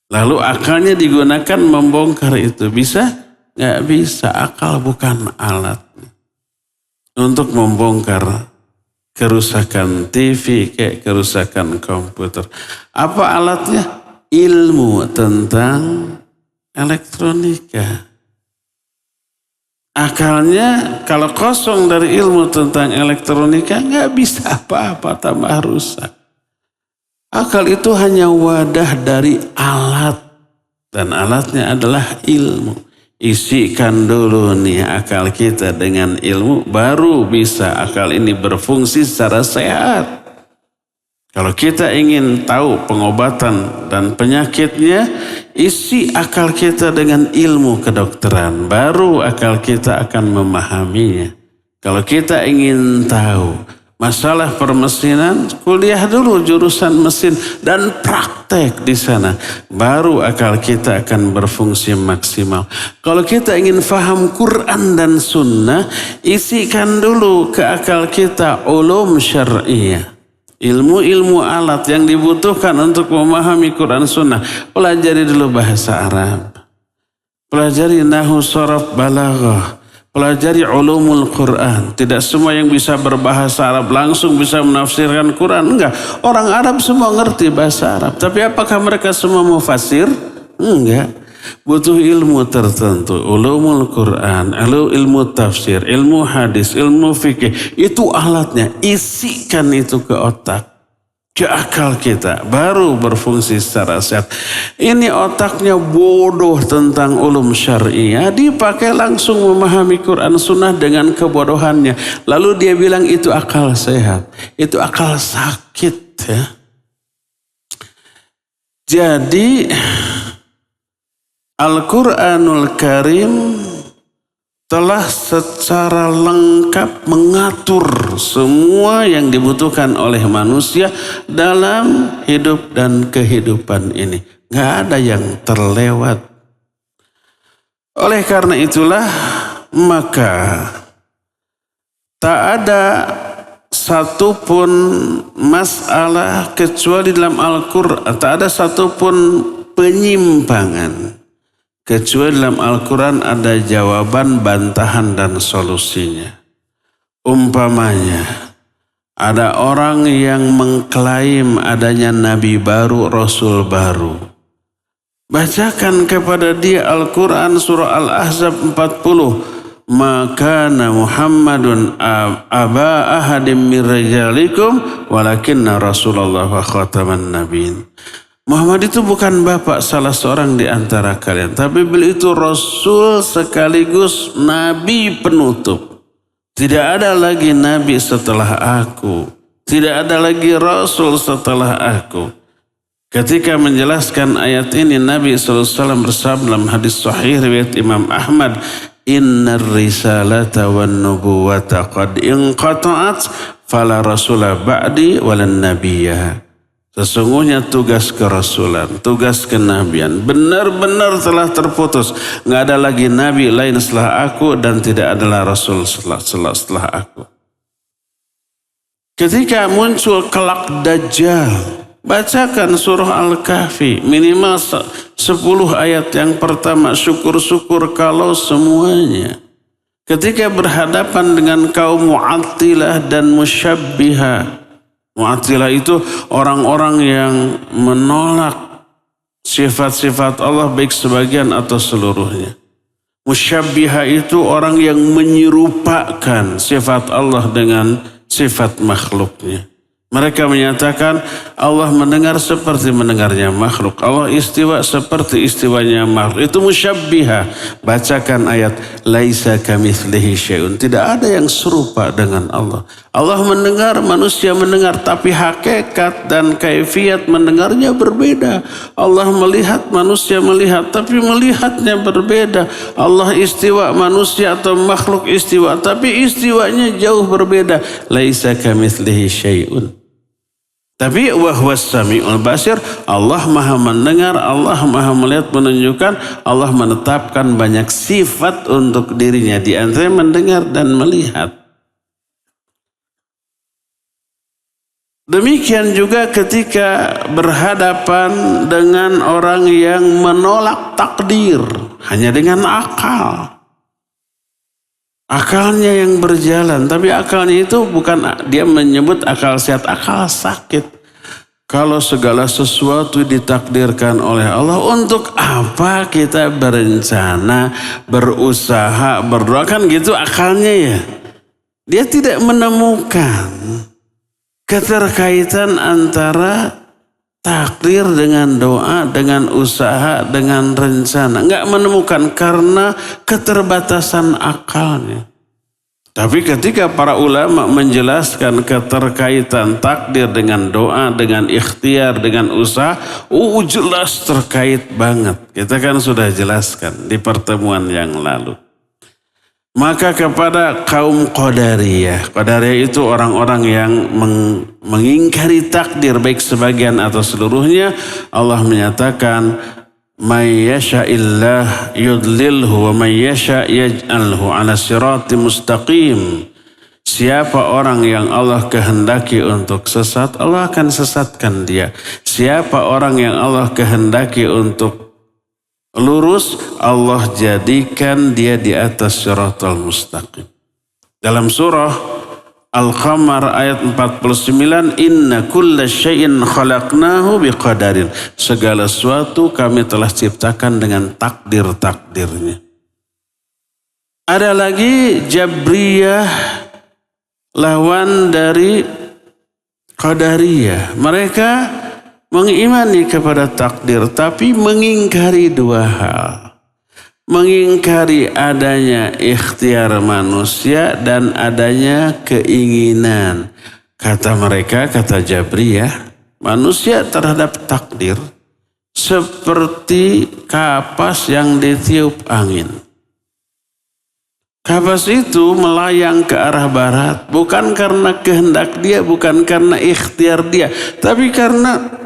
Lalu akalnya digunakan membongkar itu. Bisa? Nggak bisa, akal bukan alat. Untuk membongkar kerusakan TV, kayak kerusakan komputer. Apa alatnya? Ilmu tentang elektronika. Akalnya kalau kosong dari ilmu tentang elektronika nggak bisa apa-apa, tambah rusak. Akal itu hanya wadah dari alat dan alatnya adalah ilmu. Isikan dulu nih akal kita dengan ilmu, baru bisa akal ini berfungsi secara sehat. Kalau kita ingin tahu pengobatan dan penyakitnya, isi akal kita dengan ilmu kedokteran. Baru akal kita akan memahaminya. Kalau kita ingin tahu masalah permesinan, kuliah dulu jurusan mesin dan praktek di sana. Baru akal kita akan berfungsi maksimal. Kalau kita ingin faham Quran dan Sunnah, isikan dulu ke akal kita ulum syar'iyah. Ilmu-ilmu alat yang dibutuhkan untuk memahami Quran Sunnah. Pelajari dulu bahasa Arab. Pelajari nahwu, sharaf, balaghah. Pelajari ulumul Quran. Tidak semua yang bisa berbahasa Arab langsung bisa menafsirkan Quran. Enggak. Orang Arab semua ngerti bahasa Arab. Tapi apakah mereka semua mufasir? Enggak. Butuh ilmu tertentu, ulumul Quran, ilmu tafsir, ilmu hadis, ilmu fikih. Itu alatnya, isikan itu ke otak, ke akal kita, baru berfungsi secara sehat. Ini otaknya bodoh tentang ulum syariah, dipakai langsung memahami Quran Sunnah dengan kebodohannya. Lalu dia bilang itu akal sehat, itu akal sakit ya. Jadi Al-Quranul Karim telah secara lengkap mengatur semua yang dibutuhkan oleh manusia dalam hidup dan kehidupan ini. Nggak ada yang terlewat. Oleh karena itulah maka tak ada satupun masalah kecuali dalam Al-Quran, tak ada satupun penyimpangan kecuali dalam Al-Quran ada jawaban, bantahan, dan solusinya. Umpamanya, ada orang yang mengklaim adanya Nabi baru, Rasul baru. Bacakan kepada dia Al-Quran surah Al-Ahzab 40. Maka Muhammadun aba ahadim min rijalikum walakinna Rasulullah wa khataman nabiin. Muhammad itu bukan bapak salah seorang di antara kalian. Tapi beliau itu Rasul sekaligus Nabi penutup. Tidak ada lagi Nabi setelah aku. Tidak ada lagi Rasul setelah aku. Ketika menjelaskan ayat ini, Nabi SAW bersabda dalam hadis sahih riwayat Imam Ahmad, Innar risalata wan nubuwata qad inqata'at fala rasula ba'di walan nabiyah. Sesungguhnya tugas kerasulan, tugas kenabian benar-benar telah terputus. Nggak ada lagi nabi lain setelah aku dan tidak adalah rasul setelah aku. Ketika muncul kelak Dajjal, bacakan surah Al-Kahfi minimal 10 ayat yang pertama. Syukur-syukur kalau semuanya. Ketika berhadapan dengan kaum Mu'attilah dan Musyabbihah. Mu'attilah itu orang-orang yang menolak sifat-sifat Allah baik sebagian atau seluruhnya. Musyabbihah itu orang yang menyerupakan sifat Allah dengan sifat makhluknya. Mereka menyatakan Allah mendengar seperti mendengarnya makhluk. Allah istiwa seperti istiwanya makhluk. Itu musyabbiha. Bacakan ayat. Laisa kamitslihi syai'un. Tidak ada yang serupa dengan Allah. Allah mendengar, manusia mendengar. Tapi hakikat dan kaifiat mendengarnya berbeda. Allah melihat, manusia melihat. Tapi melihatnya berbeda. Allah istiwa, manusia atau makhluk istiwa. Tapi istiwanya jauh berbeda. Laisa kamitslihi syai'un. Tapi wahwas sami'ul basir, Allah maha mendengar, Allah maha melihat, menunjukkan, Allah menetapkan banyak sifat untuk dirinya, di antaranya mendengar dan melihat. Demikian juga ketika berhadapan dengan orang yang menolak takdir hanya dengan akal. Akalnya yang berjalan, tapi akalnya itu bukan, dia menyebut akal sehat, akal sakit. Kalau segala sesuatu ditakdirkan oleh Allah, untuk apa kita berencana, berusaha, berdoa, kan gitu akalnya ya. Dia tidak menemukan keterkaitan antara takdir dengan doa, dengan usaha, dengan rencana. Enggak menemukan karena keterbatasan akalnya. Tapi ketika para ulama menjelaskan keterkaitan takdir dengan doa, dengan ikhtiar, dengan usaha, jelas terkait banget. Kita kan sudah jelaskan di pertemuan yang lalu. Maka kepada kaum Qadariyah, Qadariyah itu orang-orang yang mengingkari takdir baik sebagian atau seluruhnya, Allah menyatakan, "May yasha'illah yudlilhu wa may yasha' yaj'alhu 'ala siratim mustaqim." Siapa orang yang Allah kehendaki untuk sesat, Allah akan sesatkan dia. Siapa orang yang Allah kehendaki untuk lurus, Allah jadikan dia di atas siratal mustaqim. Dalam surah Al-Qamar ayat 49, inna kulla syai'in khalaqnahu biqadarin. Segala sesuatu kami telah ciptakan dengan takdir-takdirnya. Ada lagi Jabriyah, lawan dari Qadariyah. Mereka mengimani kepada takdir, tapi mengingkari dua hal. Mengingkari adanya ikhtiar manusia dan adanya keinginan. Kata mereka, kata Jabriyah, manusia terhadap takdir seperti kapas yang ditiup angin. Kapas itu melayang ke arah barat, bukan karena kehendak dia, bukan karena ikhtiar dia, tapi karena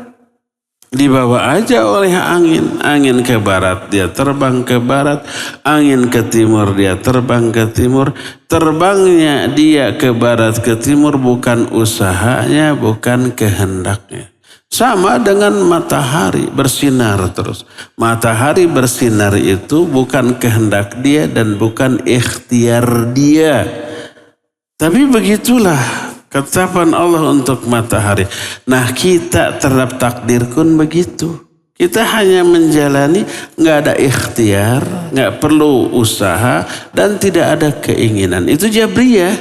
dibawa aja oleh angin. Angin ke barat, dia terbang ke barat. Angin ke timur, dia terbang ke timur. Terbangnya dia ke barat, ke timur bukan usahanya, bukan kehendaknya. Sama dengan matahari bersinar terus. Matahari bersinar itu bukan kehendak dia dan bukan ikhtiar dia. Tapi begitulah ketetapan Allah untuk matahari. Nah, kita terhadap takdir pun begitu. Kita hanya menjalani, nggak ada ikhtiar, nggak perlu usaha, dan tidak ada keinginan. Itu Jabriyah.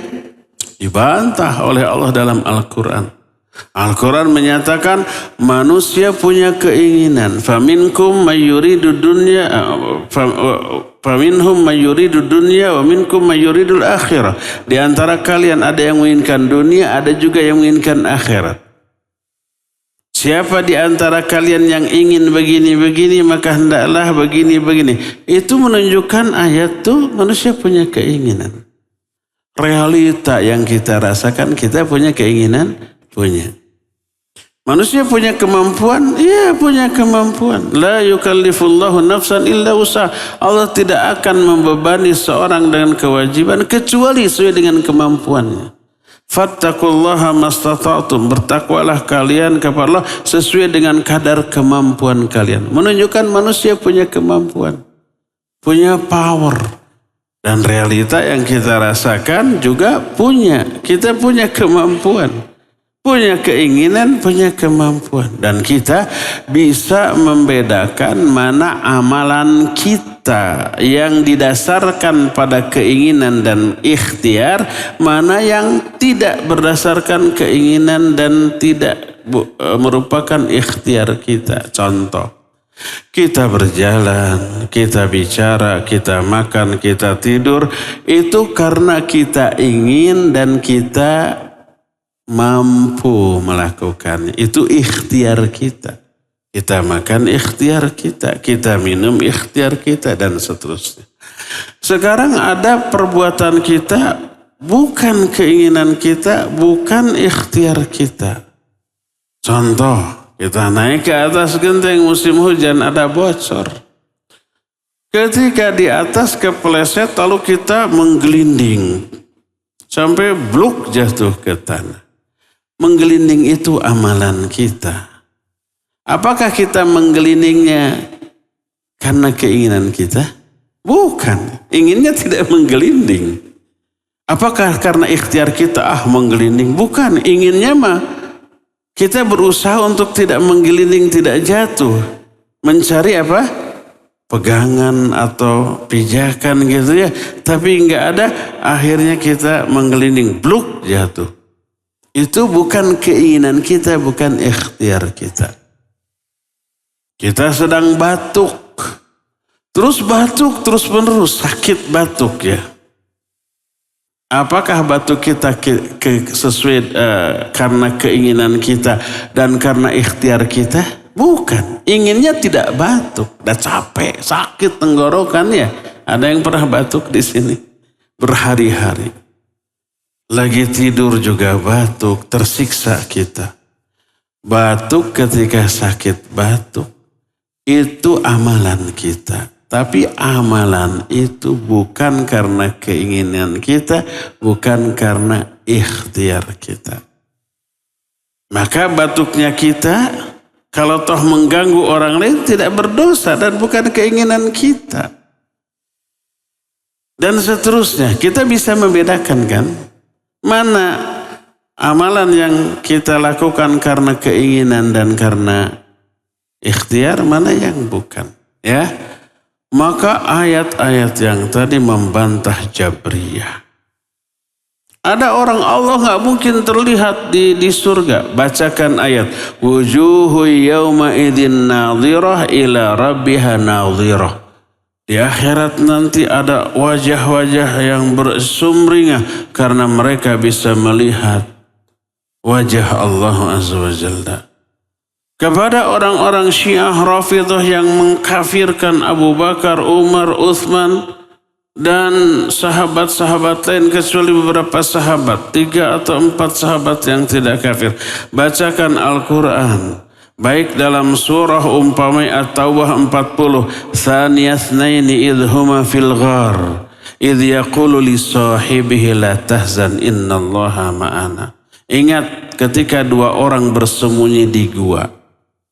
Dibantah oleh Allah dalam Al-Quran. Al-Quran menyatakan manusia punya keinginan. Faminkum mayyuridu dunya, faminhum mayyuridu dunya, wa minkum mayyuridul akhirah. Di antara kalian ada yang menginginkan dunia, ada juga yang menginginkan akhirat. Siapa di antara kalian yang ingin begini-begini, maka hendaklah begini-begini. Itu menunjukkan ayat itu manusia punya keinginan. Realita yang kita rasakan, kita punya keinginan, punya. Manusia punya kemampuan, iya punya kemampuan. La yukallifullahu nafsan illa usaha. Allah tidak akan membebani seorang dengan kewajiban kecuali sesuai dengan kemampuannya. Fattaqullaha mastata'tum. Bertakwalah kalian kepada Allah sesuai dengan kadar kemampuan kalian. Menunjukkan manusia punya kemampuan, punya power. Dan realita yang kita rasakan juga punya. Kita punya kemampuan, punya keinginan, punya kemampuan. Dan kita bisa membedakan mana amalan kita kita yang didasarkan pada keinginan dan ikhtiar, mana yang tidak berdasarkan keinginan dan tidak merupakan ikhtiar kita. Contoh, kita berjalan, kita bicara, kita makan, kita tidur, itu karena kita ingin dan kita mampu melakukannya. Itu ikhtiar kita. Kita makan ikhtiar kita minum ikhtiar kita, dan seterusnya. Sekarang ada perbuatan kita, bukan keinginan kita, bukan ikhtiar kita. Contoh, kita naik ke atas genteng musim hujan, ada bocor. Ketika di atas kepleset, lalu kita menggelinding sampai bluk jatuh ke tanah. Menggelinding itu amalan kita. Apakah kita menggelindingnya karena keinginan kita? Bukan. Inginnya tidak menggelinding. Apakah karena ikhtiar kita menggelinding? Bukan. Inginnya mah kita berusaha untuk tidak menggelinding, tidak jatuh. Mencari apa? Pegangan atau pijakan gitu ya. Tapi enggak ada, akhirnya kita menggelinding, bluk jatuh. Itu bukan keinginan kita, bukan ikhtiar kita. Kita sedang batuk. Terus batuk terus menerus, sakit batuk ya. Apakah batuk kita sesuai karena keinginan kita dan karena ikhtiar kita? Bukan. Inginnya tidak batuk. Udah capek, sakit tenggorokan ya. Ada yang pernah batuk di sini? Berhari-hari. Lagi tidur juga batuk, tersiksa kita. Batuk ketika sakit batuk, itu amalan kita. Tapi amalan itu bukan karena keinginan kita, bukan karena ikhtiar kita. Maka batuknya kita, kalau toh mengganggu orang lain, tidak berdosa dan bukan keinginan kita. Dan seterusnya, kita bisa membedakan kan, mana amalan yang kita lakukan karena keinginan dan karena ikhtiar, mana yang bukan. Ya. Maka ayat-ayat yang tadi membantah Jabriyah. Ada orang Allah gak mungkin terlihat di surga. Bacakan ayat. Wujuhu yawma idin nadhirah ila rabbiha nadhirah. Di akhirat nanti ada wajah-wajah yang bersumringah karena mereka bisa melihat wajah Allah Azza wa Jalla. Kepada orang-orang Syiah Rafidhah yang mengkafirkan Abu Bakar, Umar, Uthman, dan sahabat-sahabat lain kecuali beberapa sahabat, 3 atau 4 sahabat yang tidak kafir. Bacakan Al-Quran, baik dalam surah umpamai At-Taubah 40, Thaniyasnaini idhuma fil ghar, idh yaqulu li sahibihi la tahzan innallaha ma'ana. Ingat ketika 2 orang bersembunyi di gua.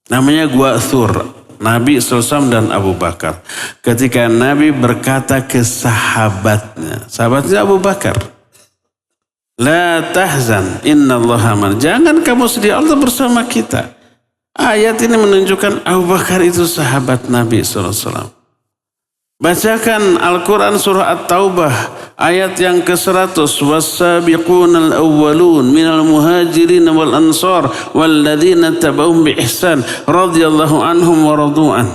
Namanya Gua Thur, Nabi SAW dan Abu Bakar. Ketika Nabi berkata ke sahabatnya Abu Bakar, La tahzan innallaha ma'ana. Jangan kamu sedih, Allah bersama kita. Ayat ini menunjukkan Abu Bakar itu sahabat Nabi SAW. Bacakan Al-Quran surah At-Taubah ayat yang ke-100. Was-sabiqunal awwalun minal muhajirin wal ansar walladzina tabauhum bi ihsan radhiyallahu anhum wa radu'an.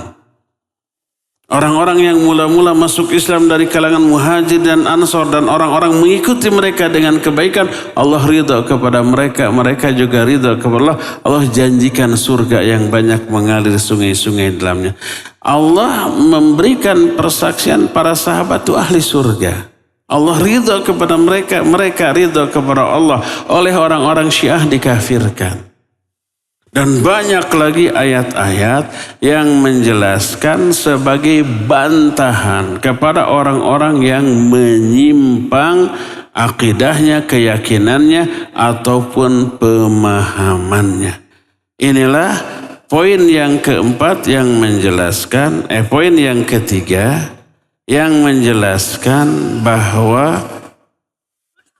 Orang-orang yang mula-mula masuk Islam dari kalangan muhajir dan ansar dan orang-orang mengikuti mereka dengan kebaikan, Allah ridha kepada mereka, mereka juga ridha kepada Allah. Allah janjikan surga yang banyak mengalir sungai-sungai dalamnya. Allah memberikan persaksian para sahabat itu ahli surga. Allah ridha kepada mereka, mereka ridha kepada Allah. Oleh orang-orang Syiah dikafirkan. Dan banyak lagi ayat-ayat yang menjelaskan sebagai bantahan kepada orang-orang yang menyimpang akidahnya, keyakinannya, ataupun pemahamannya. Inilah poin yang keempat yang menjelaskan, poin yang ketiga yang menjelaskan bahwa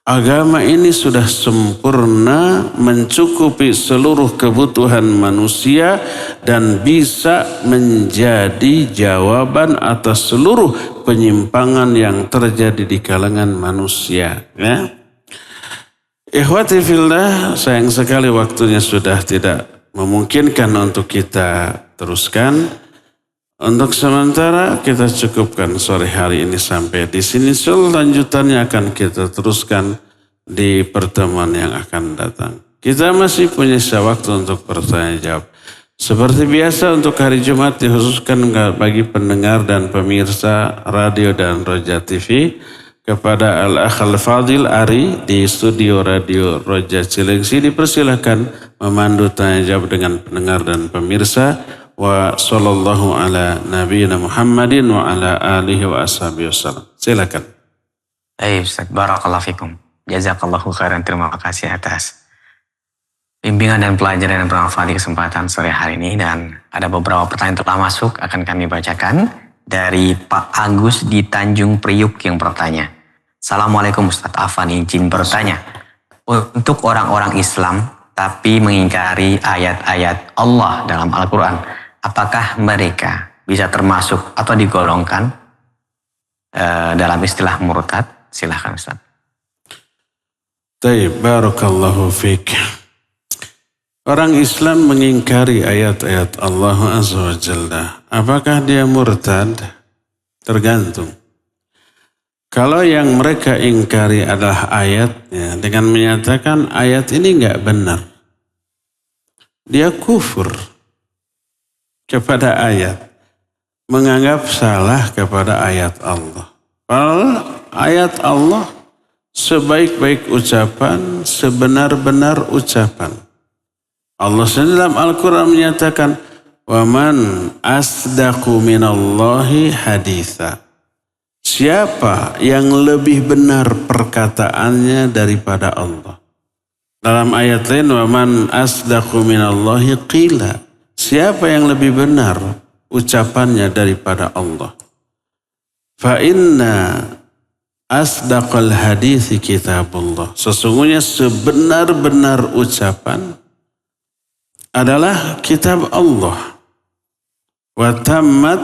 Agama ini sudah sempurna, mencukupi seluruh kebutuhan manusia dan bisa menjadi jawaban atas seluruh penyimpangan yang terjadi di kalangan manusia. Ya. Ikhwati fillah, sayang sekali waktunya sudah tidak memungkinkan untuk kita teruskan. Untuk sementara kita cukupkan sore hari ini sampai di sini. Selanjutnya akan kita teruskan di pertemuan yang akan datang. Kita masih punya waktu untuk bertanya jawab. Seperti biasa untuk hari Jumat dikhususkan bagi pendengar dan pemirsa radio dan Roja TV kepada Al-Akh Al-Fadil Ari di studio radio Roja Cilengsi dipersilakan memandu tanya jawab dengan pendengar dan pemirsa. Wa sallallahu ala nabiyina Muhammadin wa ala alihi wa ashabihi wasallam. Silakan. Ustaz, barakallahu fikum. Jazakallahu khairan, terima kasih atas bimbingan dan pelajaran yang bermanfaat di kesempatan sore hari ini. Dan ada beberapa pertanyaan telah masuk, akan kami bacakan dari Pak Agus di Tanjung Priuk yang bertanya. Assalamualaikum Ustaz, Afan izin bertanya. Untuk orang-orang Islam tapi mengingkari ayat-ayat Allah dalam Al-Quran, apakah mereka bisa termasuk atau digolongkan dalam istilah murtad? Silahkan Ustaz. Taib, barakallahu fiik. Orang Islam mengingkari ayat-ayat Allah Azza wa Jalla. Apakah dia murtad? Tergantung. Kalau yang mereka ingkari adalah ayatnya dengan menyatakan ayat ini enggak benar, dia kufur kepada ayat, menganggap salah kepada ayat Allah. Padahal ayat Allah sebaik-baik ucapan, sebenar-benar ucapan. Allah sendiri dalam Al-Quran menyatakan, وَمَنْ أَصْدَقُ مِنَ اللَّهِ حَدِيثًا. Siapa yang lebih benar perkataannya daripada Allah? Dalam ayat lain, وَمَنْ أَصْدَقُ مِنَ اللَّهِ قِيلًا. Siapa yang lebih benar ucapannya daripada Allah? Fa'inna asdaqal hadithi kitabullah. Sesungguhnya sebenar-benar ucapan adalah kitab Allah. Wa tammat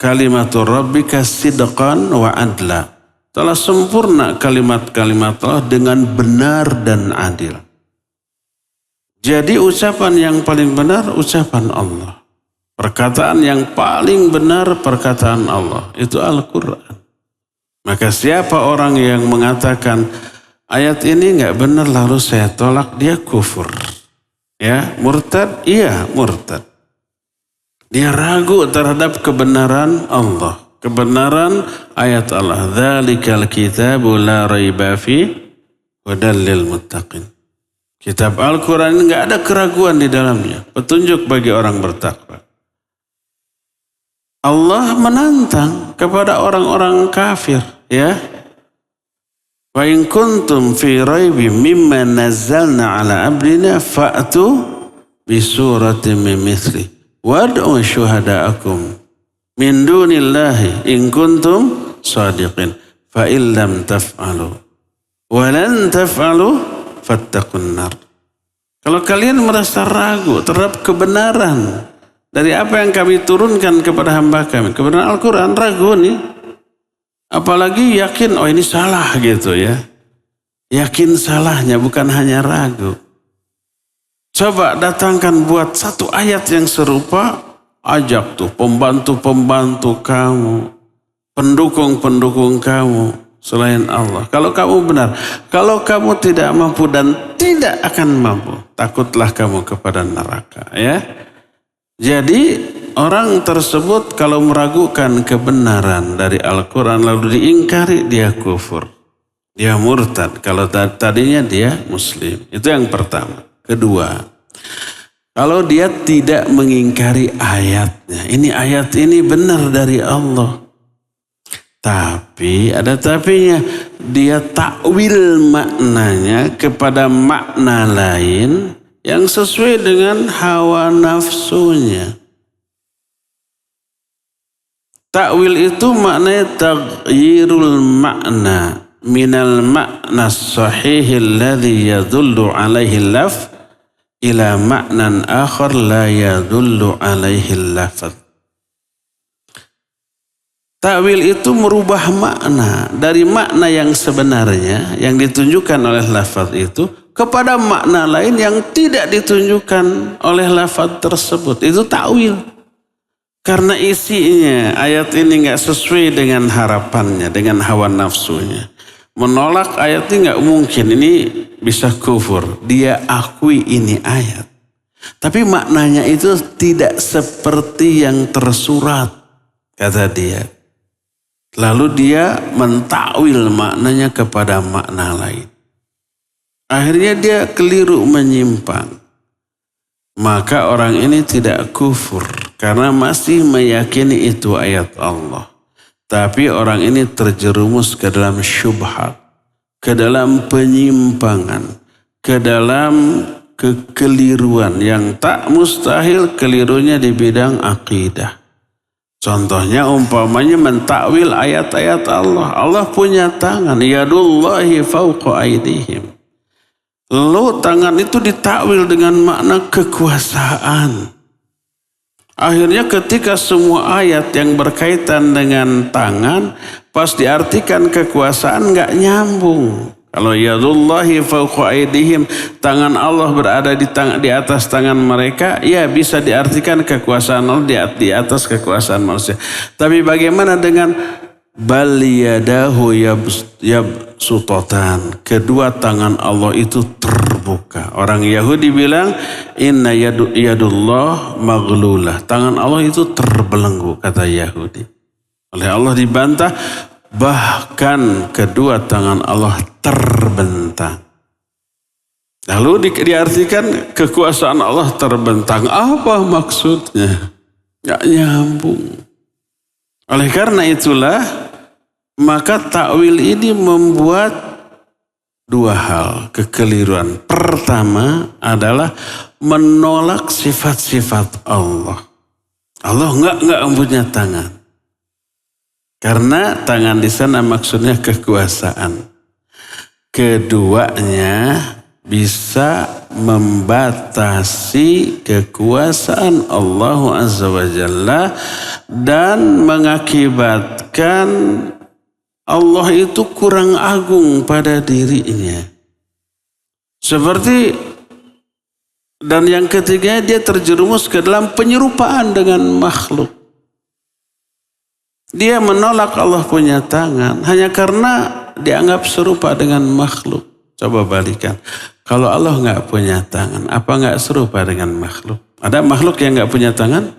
kalimatu rabbika sidqan wa adla. Telah sempurna kalimat-kalimat Allah dengan benar dan adil. Jadi ucapan yang paling benar ucapan Allah. Perkataan yang paling benar perkataan Allah. Itu Al-Quran. Maka siapa orang yang mengatakan ayat ini enggak benar lalu saya tolak, dia kufur. Ya, murtad? Iya, murtad. Dia ragu terhadap kebenaran Allah. Kebenaran ayat Allah. Dzalikal kitabu la raiba fi hudal lil muttaqin. Kitab Al-Quran ini enggak ada keraguan di dalamnya. Petunjuk bagi orang bertakwa. Allah menantang kepada orang-orang kafir. Ya. Wa in kuntum fi raibin mimma nazzalna ala abdina fa'tu bi suratin min mithli wad'u syuhada'akum min dunillahi in kuntum shadiqin fa in lam taf'alu wa lan taf'alu fattaqun nar. Kalau kalian merasa ragu terhadap kebenaran dari apa yang kami turunkan kepada hamba kami, kebenaran Al-Quran, ragu nih. Apalagi yakin, oh ini salah gitu ya. Yakin salahnya, bukan hanya ragu. Coba datangkan buat satu ayat yang serupa, ajak tuh pembantu-pembantu kamu, pendukung-pendukung kamu selain Allah. Kalau kamu benar, kalau kamu tidak mampu dan tidak akan mampu, takutlah kamu kepada neraka ya. Jadi orang tersebut kalau meragukan kebenaran dari Al-Quran lalu diingkari, dia kufur. Dia murtad. Kalau tadinya dia muslim. Itu yang pertama. Kedua, kalau dia tidak mengingkari ayatnya. Ini ayat ini benar dari Allah. Tapi ada tapinya. Dia takwil maknanya kepada makna lain yang sesuai dengan hawa nafsunya. Takwil itu maknanya taghyirul makna minal ma'na sahih alladhi yadullu alaihi laf ila ma'nan akhar la yadullu alaihi lafaz. Ta'wil itu merubah makna dari makna yang sebenarnya yang ditunjukkan oleh lafaz itu kepada makna lain yang tidak ditunjukkan oleh lafaz tersebut. Itu ta'wil. Karena isinya ayat ini nggak sesuai dengan harapannya, dengan hawa nafsunya. Menolak ayat ini nggak mungkin, ini bisa kufur. Dia akui ini ayat. Tapi maknanya itu tidak seperti yang tersurat, kata dia. Lalu dia mentakwil maknanya kepada makna lain. Akhirnya dia keliru menyimpang. Maka orang ini tidak kufur karena masih meyakini itu ayat Allah. Tapi orang ini terjerumus ke dalam syubhat, ke dalam penyimpangan, ke dalam kekeliruan yang tak mustahil kelirunya di bidang akidah. Contohnya umpamanya mentakwil ayat-ayat Allah. Allah punya tangan, yadullahi fawqa aydihim. Lalu tangan itu ditakwil dengan makna kekuasaan. Akhirnya ketika semua ayat yang berkaitan dengan tangan pas diartikan kekuasaan nggak nyambung. Kalau yadullahi fawqa aydihim, tangan Allah berada di atas tangan mereka, ya bisa diartikan kekuasaan Allah di atas kekuasaan manusia. Tapi bagaimana dengan bal yadahu yabsutatan, kedua tangan Allah itu terbuka. Orang Yahudi bilang inna yadullah maghlulah, tangan Allah itu terbelenggu, kata Yahudi. Oleh Allah dibantah, bahkan kedua tangan Allah terbentang. Lalu diartikan kekuasaan Allah terbentang. Apa maksudnya? Gak nyambung. Oleh karena itulah, maka takwil ini membuat dua hal kekeliruan. Pertama adalah menolak sifat-sifat Allah. Allah enggak punya tangan. Karena tangan di sana maksudnya kekuasaan. Keduanya bisa membatasi kekuasaan Allah Azza wa Jalla dan mengakibatkan Allah itu kurang agung pada dirinya. Seperti, dan yang ketiga dia terjerumus ke dalam penyerupaan dengan makhluk. Dia menolak Allah punya tangan hanya karena dianggap serupa dengan makhluk. Coba balikan. Kalau Allah nggak punya tangan, apa nggak serupa dengan makhluk? Ada makhluk yang nggak punya tangan?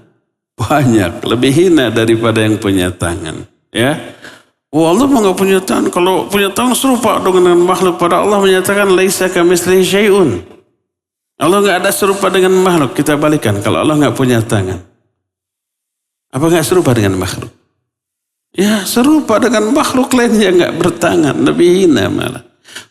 Banyak, lebih hina daripada yang punya tangan. Ya, Allah mau nggak punya tangan? Kalau punya tangan serupa dengan makhluk. Pada Allah menyatakan laisa kamitslihi syai'un. Allah nggak ada serupa dengan makhluk. Kita balikan. Kalau Allah nggak punya tangan, apa nggak serupa dengan makhluk? Ya, serupa dengan makhluk lain yang nggak bertangan, lebih hina malah.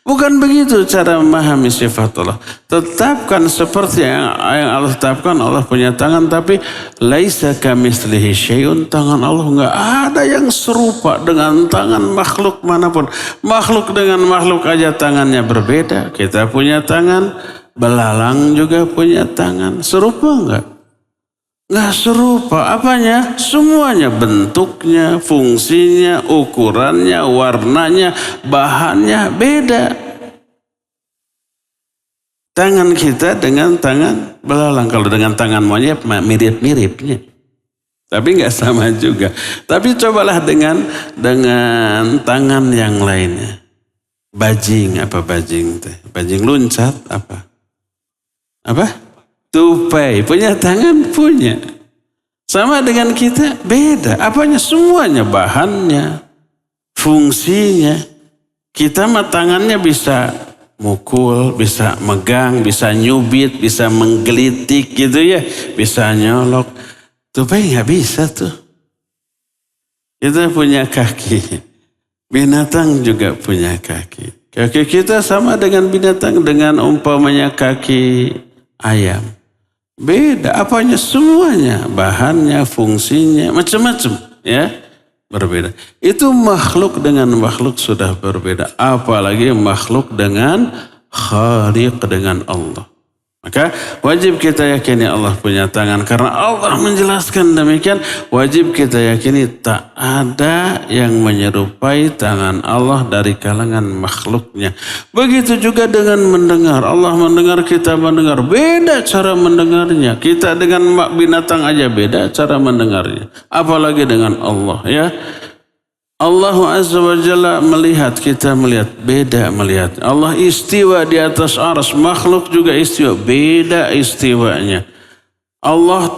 Bukan begitu cara memahami sifat Allah. Tetapkan seperti yang Allah tetapkan, Allah punya tangan, tapi laisa kamitslihi syai'un, tangan Allah nggak ada yang serupa dengan tangan makhluk manapun. Makhluk dengan makhluk aja tangannya berbeda. Kita punya tangan, belalang juga punya tangan. Serupa nggak? Nggak serupa. Apanya? Semuanya, bentuknya, fungsinya, ukurannya, warnanya, bahannya beda. Tangan kita dengan tangan belalang. Kalau dengan tangan monyet mirip-miripnya. Tapi nggak sama juga. Tapi cobalah dengan tangan yang lainnya. Bajing, apa bajing teh? Bajing luncat apa? Apa? Tupai, punya tangan? Punya. Sama dengan kita, beda. Apanya? Semuanya, bahannya, fungsinya. Kita mah tangannya bisa mukul, bisa megang, bisa nyubit, bisa menggelitik gitu ya. Bisa nyolok. Tupai nggak bisa tuh. Kita punya kaki. Binatang juga punya kaki. Kaki kita sama dengan binatang, dengan umpamanya kaki ayam. Beda, apanya? Semuanya, bahannya, fungsinya, macam-macam ya. berbeda. Itu makhluk dengan makhluk sudah berbeda. Apalagi makhluk dengan Khaliq, dengan Allah. Maka wajib kita yakini Allah punya tangan. Karena Allah menjelaskan demikian, wajib kita yakini tak ada yang menyerupai tangan Allah dari kalangan makhluknya. Begitu juga dengan mendengar. Allah mendengar, kita mendengar. Beda cara mendengarnya. Kita dengan binatang aja beda cara mendengarnya. Apalagi dengan Allah, ya. Allah Azza wa Jalla melihat, kita melihat, beda melihat. Allah istiwa di atas arsy, makhluk juga istiwa, beda istiwanya. Allah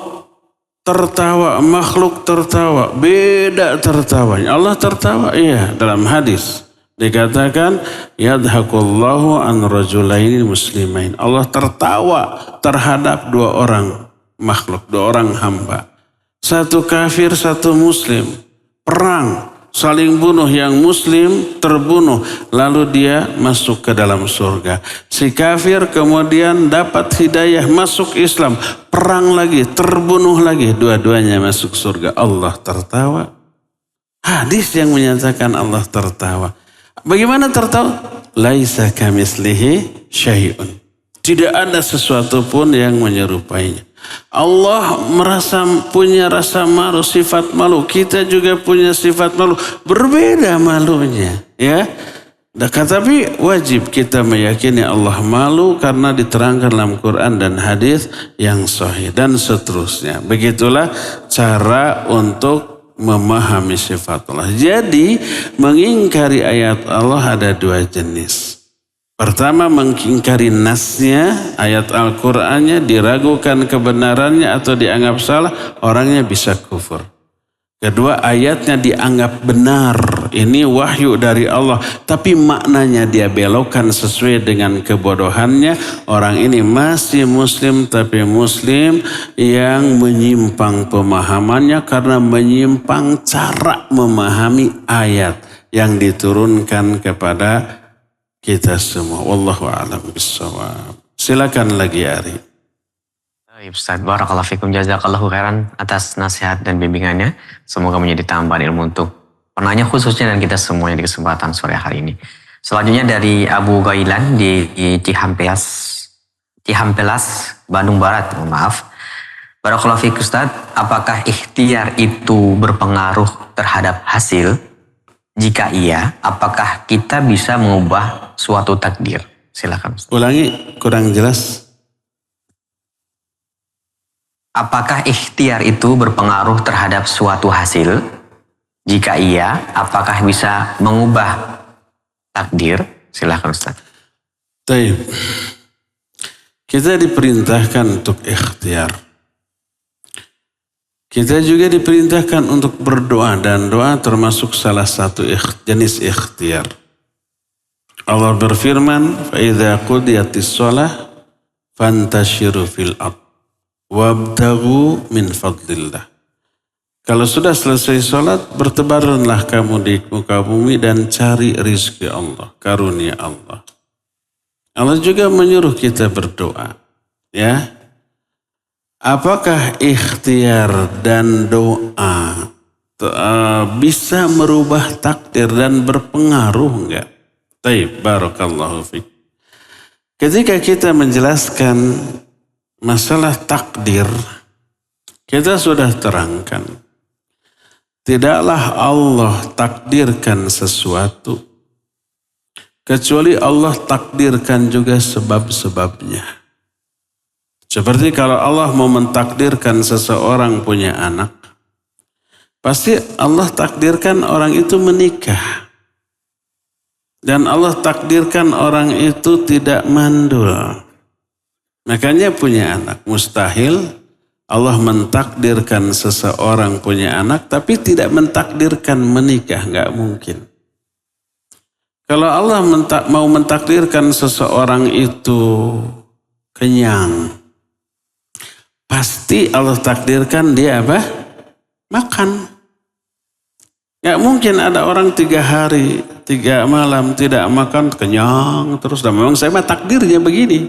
tertawa, makhluk tertawa, beda tertawanya. Allah tertawa, iya, dalam hadis dikatakan yadhakullahu an rajulaini muslimain. Allah tertawa terhadap dua orang makhluk, dua orang hamba. Satu kafir, satu muslim. Perang, saling bunuh, yang muslim terbunuh, lalu dia masuk ke dalam surga. Si kafir kemudian dapat hidayah, masuk Islam, perang lagi, terbunuh lagi, dua-duanya masuk surga. Allah tertawa. Hadis yang menyatakan Allah tertawa. Bagaimana tertawa? Laisa kamislihi syai'un. Tidak ada sesuatu pun yang menyerupainya. Allah merasa punya rasa malu, sifat malu. Kita juga punya sifat malu. Berbeda malunya, ya. Tapi wajib kita meyakini Allah malu karena diterangkan dalam Quran dan hadis yang sahih dan seterusnya. Begitulah cara untuk memahami sifat Allah. Jadi mengingkari ayat Allah ada dua jenis. Pertama, mengingkari nasnya, ayat Al-Qur'annya, diragukan kebenarannya atau dianggap salah, orangnya bisa kufur. Kedua, ayatnya dianggap benar, ini wahyu dari Allah, tapi maknanya dia belokkan sesuai dengan kebodohannya. Orang ini masih muslim, tapi muslim yang menyimpang pemahamannya karena menyimpang cara memahami ayat yang diturunkan kepada kita semua. Wallahu a'lam bissawab. Silakan lagi Ari. Ustaz, barakallahu fikum, jazakallahu khairan atas nasihat dan bimbingannya. Semoga menjadi tambahan ilmu untuk penanya khususnya dan kita semuanya di kesempatan sore hari ini. Selanjutnya dari Abu Gailan di Cihampelas, Bandung Barat. Maaf. Barakallahu fikum Ustaz, apakah ikhtiar itu berpengaruh terhadap hasil? Jika iya, apakah kita bisa mengubah suatu takdir? Silakan. Ulangi, kurang jelas. Apakah ikhtiar itu berpengaruh terhadap suatu hasil? Jika iya, apakah bisa mengubah takdir? Silakan Ustaz. Baik. Kita diperintahkan untuk ikhtiar. Kita juga diperintahkan untuk berdoa, dan doa termasuk salah satu jenis ikhtiar. Allah berfirman, فَإِذَا قُضِيَتِ الصَّلَاةُ فَانْتَشِرُوا فِي الْأَرْضِ وَابْتَغُوا مِنْ فَضْلِ اللَّهِ. Kalau sudah selesai sholat, bertebaranlah kamu di muka bumi dan cari rizki Allah, karunia Allah. Allah juga menyuruh kita berdoa, ya. Apakah ikhtiar dan doa bisa merubah takdir dan berpengaruh enggak? Taib, barakallahu fiik. Ketika kita menjelaskan masalah takdir, kita sudah terangkan. Tidaklah Allah takdirkan sesuatu kecuali Allah takdirkan juga sebab-sebabnya. Seperti kalau Allah mau mentakdirkan seseorang punya anak, pasti Allah takdirkan orang itu menikah. Dan Allah takdirkan orang itu tidak mandul. Makanya punya anak. Mustahil Allah mentakdirkan seseorang punya anak, tapi tidak mentakdirkan menikah. Nggak mungkin. Kalau Allah mau mentakdirkan seseorang itu kenyang, pasti Allah takdirkan dia apa? Makan. Gak mungkin ada orang 3 hari, 3 malam tidak makan, kenyang terus. Dan memang saya mah takdirnya begini.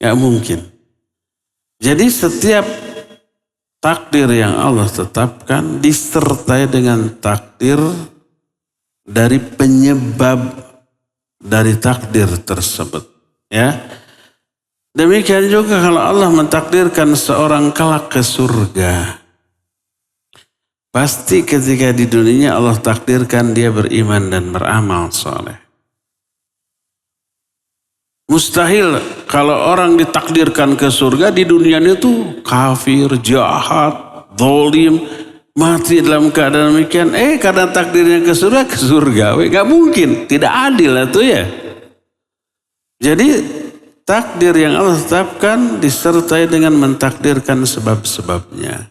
Gak mungkin. Jadi setiap takdir yang Allah tetapkan disertai dengan takdir dari penyebab dari takdir tersebut. Ya. Demikian juga kalau Allah mentakdirkan seorang kelak ke surga. Pasti ketika di dunia Allah takdirkan dia beriman dan beramal soleh. Mustahil kalau orang ditakdirkan ke surga di dunia itu kafir, jahat, zalim, mati dalam keadaan demikian. Karena takdirnya ke surga, gak mungkin, tidak adil itu ya. Jadi takdir yang Allah tetapkan disertai dengan mentakdirkan sebab-sebabnya.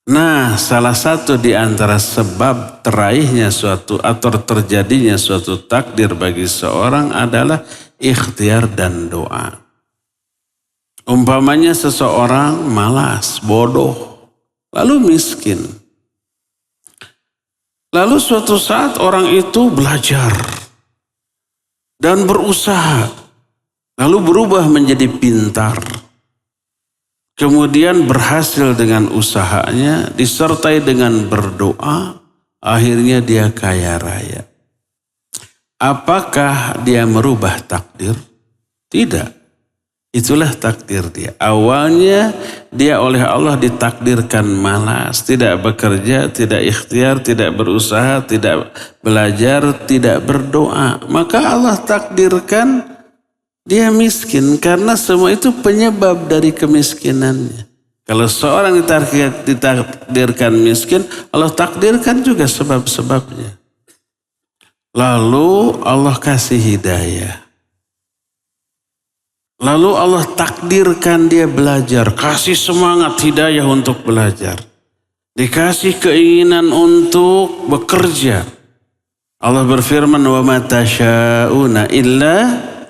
Nah, salah satu di antara sebab teraihnya suatu atau terjadinya suatu takdir bagi seorang adalah ikhtiar dan doa. Umpamanya seseorang malas, bodoh, lalu miskin. Lalu suatu saat orang itu belajar dan berusaha, lalu berubah menjadi pintar. Kemudian berhasil dengan usahanya, disertai dengan berdoa, akhirnya dia kaya raya. Apakah dia merubah takdir? Tidak. Itulah takdir dia. Awalnya dia oleh Allah ditakdirkan malas, tidak bekerja, tidak ikhtiar, tidak berusaha, tidak belajar, tidak berdoa. Maka Allah takdirkan dia miskin karena semua itu penyebab dari kemiskinannya. Kalau seorang ditakdirkan miskin, Allah takdirkan juga sebab-sebabnya. Lalu Allah kasih hidayah. Lalu Allah takdirkan dia belajar, kasih semangat hidayah untuk belajar. Dikasih keinginan untuk bekerja. Allah berfirman, "Wa ma tasyauna illa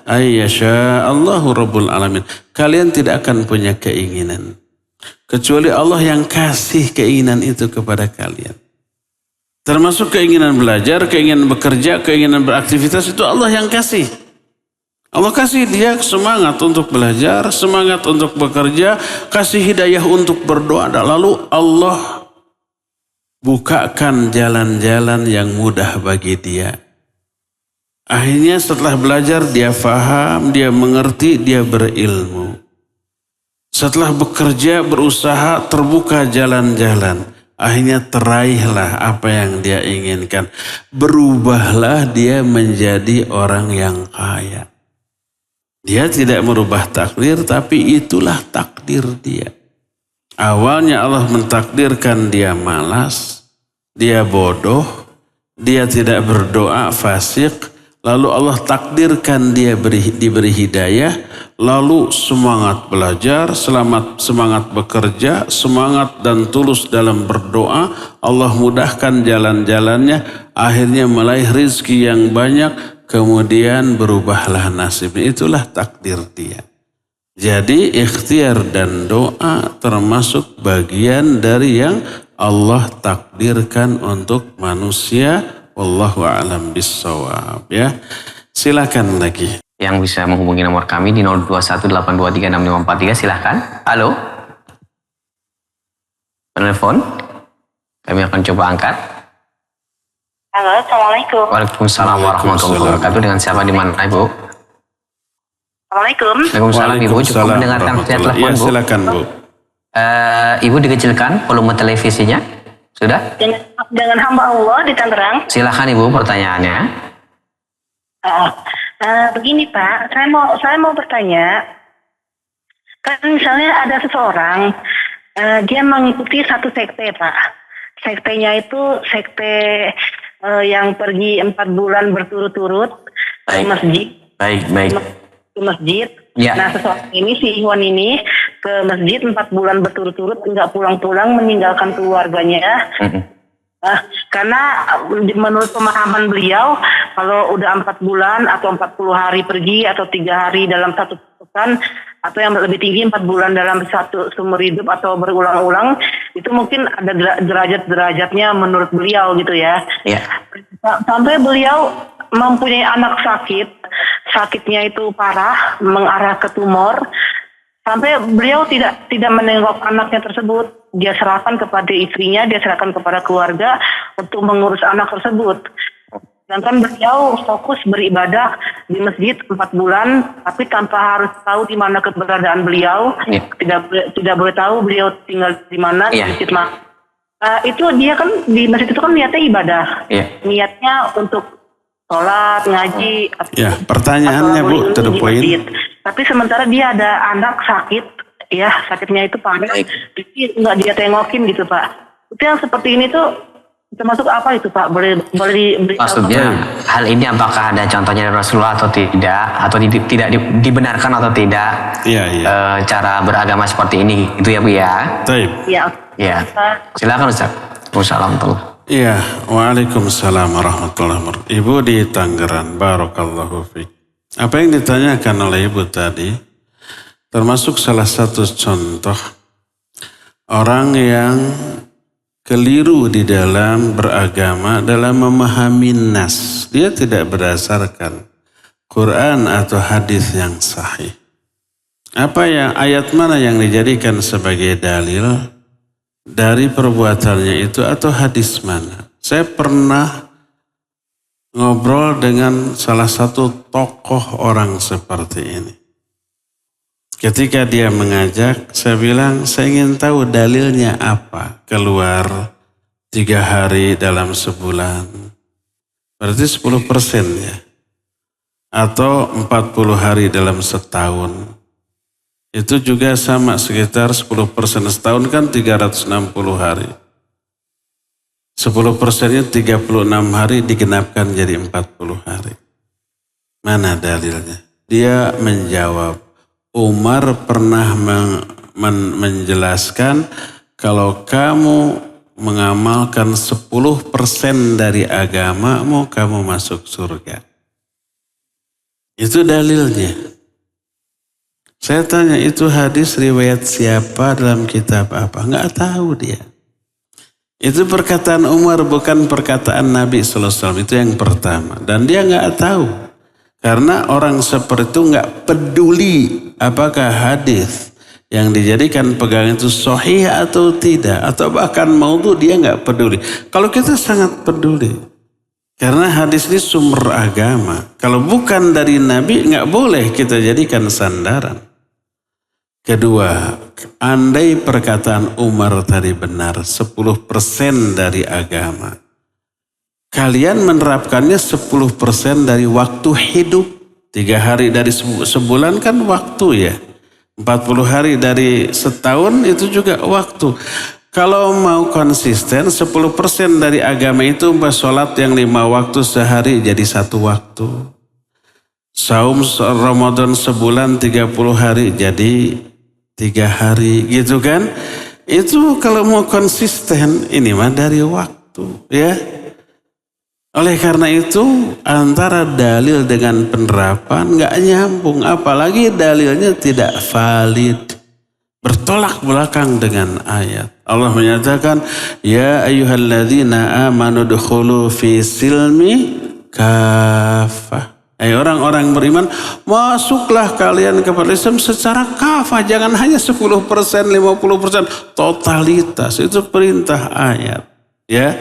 ayyasha Allahu Rabbul Alamin." Kalian tidak akan punya keinginan kecuali Allah yang kasih keinginan itu kepada kalian. Termasuk keinginan belajar, keinginan bekerja, keinginan beraktivitas, itu Allah yang kasih. Allah kasih dia semangat untuk belajar, semangat untuk bekerja, kasih hidayah untuk berdoa. Lalu Allah bukakan jalan-jalan yang mudah bagi dia. Akhirnya setelah belajar dia faham, dia mengerti, dia berilmu. Setelah bekerja, berusaha, terbuka jalan-jalan. Akhirnya teraihlah apa yang dia inginkan. Berubahlah dia menjadi orang yang kaya. Dia tidak merubah takdir, tapi itulah takdir dia. Awalnya Allah mentakdirkan dia malas, dia bodoh, dia tidak berdoa, fasik. Lalu Allah takdirkan dia diberi hidayah, lalu semangat belajar, semangat bekerja, semangat dan tulus dalam berdoa. Allah mudahkan jalan-jalannya, akhirnya meraih rezeki yang banyak, kemudian berubahlah nasibnya. Itulah takdir dia. Jadi ikhtiar dan doa termasuk bagian dari yang Allah takdirkan untuk manusia. Wallahu a'lam bissawab ya. Silakan lagi. Yang bisa menghubungi nomor kami di 0218236543, silakan. Halo. Telepon. Kami akan coba angkat. Halo, Assalamualaikum. Waalaikumsalam warahmatullahi wabarakatuh. Dengan siapa di mana Ibu? Assalamualaikum. Waalaikumsalam Ibu. Cukup mendengarkan via telepon Ya, Bu. silakan Bu. Ibu dikecilkan volume televisinya. Sudah? Dengan hamba Allah di Tangerang. Silakan Ibu pertanyaannya. Begini Pak, saya mau bertanya. Kan misalnya ada seseorang, dia mengikuti satu sekte Pak. Sektenya itu sekte yang pergi 4 bulan berturut-turut ke masjid. Baik. Ke masjid. Ya. Nah seseorang ini, si Iwan ini ke masjid 4 bulan berturut-turut, nggak pulang-pulang, meninggalkan keluarganya. Karena menurut pemahaman beliau, kalau udah 4 bulan atau 40 hari pergi atau 3 hari dalam satu pekan, atau yang lebih tinggi 4 bulan dalam satu seumur hidup atau berulang-ulang, itu mungkin ada derajat-derajatnya menurut beliau gitu ya. Ya. Sampai beliau mempunyai anak sakit, sakitnya itu parah, mengarah ke tumor. sampai beliau tidak menengok anaknya tersebut. Dia serahkan kepada istrinya, dia serahkan kepada keluarga untuk mengurus anak tersebut. Sedangkan beliau fokus beribadah di masjid 4 bulan, tapi tanpa harus tahu di mana keberadaan beliau. Tidak boleh tahu beliau tinggal di mana di masjid mana. Itu dia kan di masjid itu kan niatnya ibadah, niatnya untuk sholat, ngaji. Ya, pertanyaannya Bu, to the point. Tapi sementara dia ada anak sakit, ya sakitnya itu parah, jadi nggak dia tengokin gitu Pak. Itu yang seperti ini tuh termasuk apa itu Pak? Boleh maksudnya hal ini apakah ada contohnya dari Rasulullah atau tidak, atau tidak dibenarkan atau tidak? Cara beragama seperti ini, itu ya Bu ya? Ya. Silakan Ustaz. Wassalamualaikum. Iya, waalaikumsalam warahmatullahi wabarakatuh. Ibu di Tangerang, barakallahu fiik. Apa yang ditanyakan oleh Ibu tadi, termasuk salah satu contoh orang yang keliru di dalam beragama, dalam memahami nas. Dia tidak berdasarkan Quran atau hadis yang sahih. Ayat mana yang dijadikan sebagai dalil dari perbuatannya itu, atau hadis mana? Saya pernah ngobrol dengan salah satu tokoh orang seperti ini. Ketika dia mengajak, saya bilang saya ingin tahu dalilnya apa. Keluar 3 hari dalam sebulan, berarti 10% ya. Atau 40 hari dalam setahun. Itu juga sama, sekitar 10%. Setahun kan 360 hari. 10%-nya 36 hari digenapkan jadi 40 hari. Mana dalilnya? Dia menjawab, Umar pernah menjelaskan kalau kamu mengamalkan 10% dari agamamu, kamu masuk surga. Itu dalilnya. Saya tanya, itu hadis riwayat siapa, dalam kitab apa? Enggak tahu dia. Itu perkataan Umar, bukan perkataan Nabi SAW. Itu yang pertama. Dan dia enggak tahu. Karena orang seperti itu enggak peduli apakah hadis yang dijadikan pegangan itu sahih atau tidak. Atau bahkan maudhu, dia enggak peduli. Kalau kita sangat peduli. Karena hadis ini sumber agama. Kalau bukan dari Nabi, enggak boleh kita jadikan sandaran. Kedua, andai perkataan Umar tadi benar, 10% dari agama. Kalian menerapkannya 10% dari waktu hidup. 3 hari dari sebulan kan waktu ya. 40 hari dari setahun itu juga waktu. Kalau mau konsisten, 10% dari agama itu sholat yang 5 waktu sehari jadi 1 waktu. Saum Ramadan sebulan 30 hari jadi 3 hari gitu kan. Itu kalau mau konsisten, ini mah dari waktu ya. Oleh karena itu antara dalil dengan penerapan gak nyambung. Apalagi dalilnya tidak valid. Bertolak belakang dengan ayat. Allah menyatakan, Ya ayyuhalladzina amanu dukhulu fi silmi kafah. Orang-orang beriman, masuklah kalian kepada Islam secara kafah. Jangan hanya 10%, 50%. Totalitas, itu perintah ayat. Ya,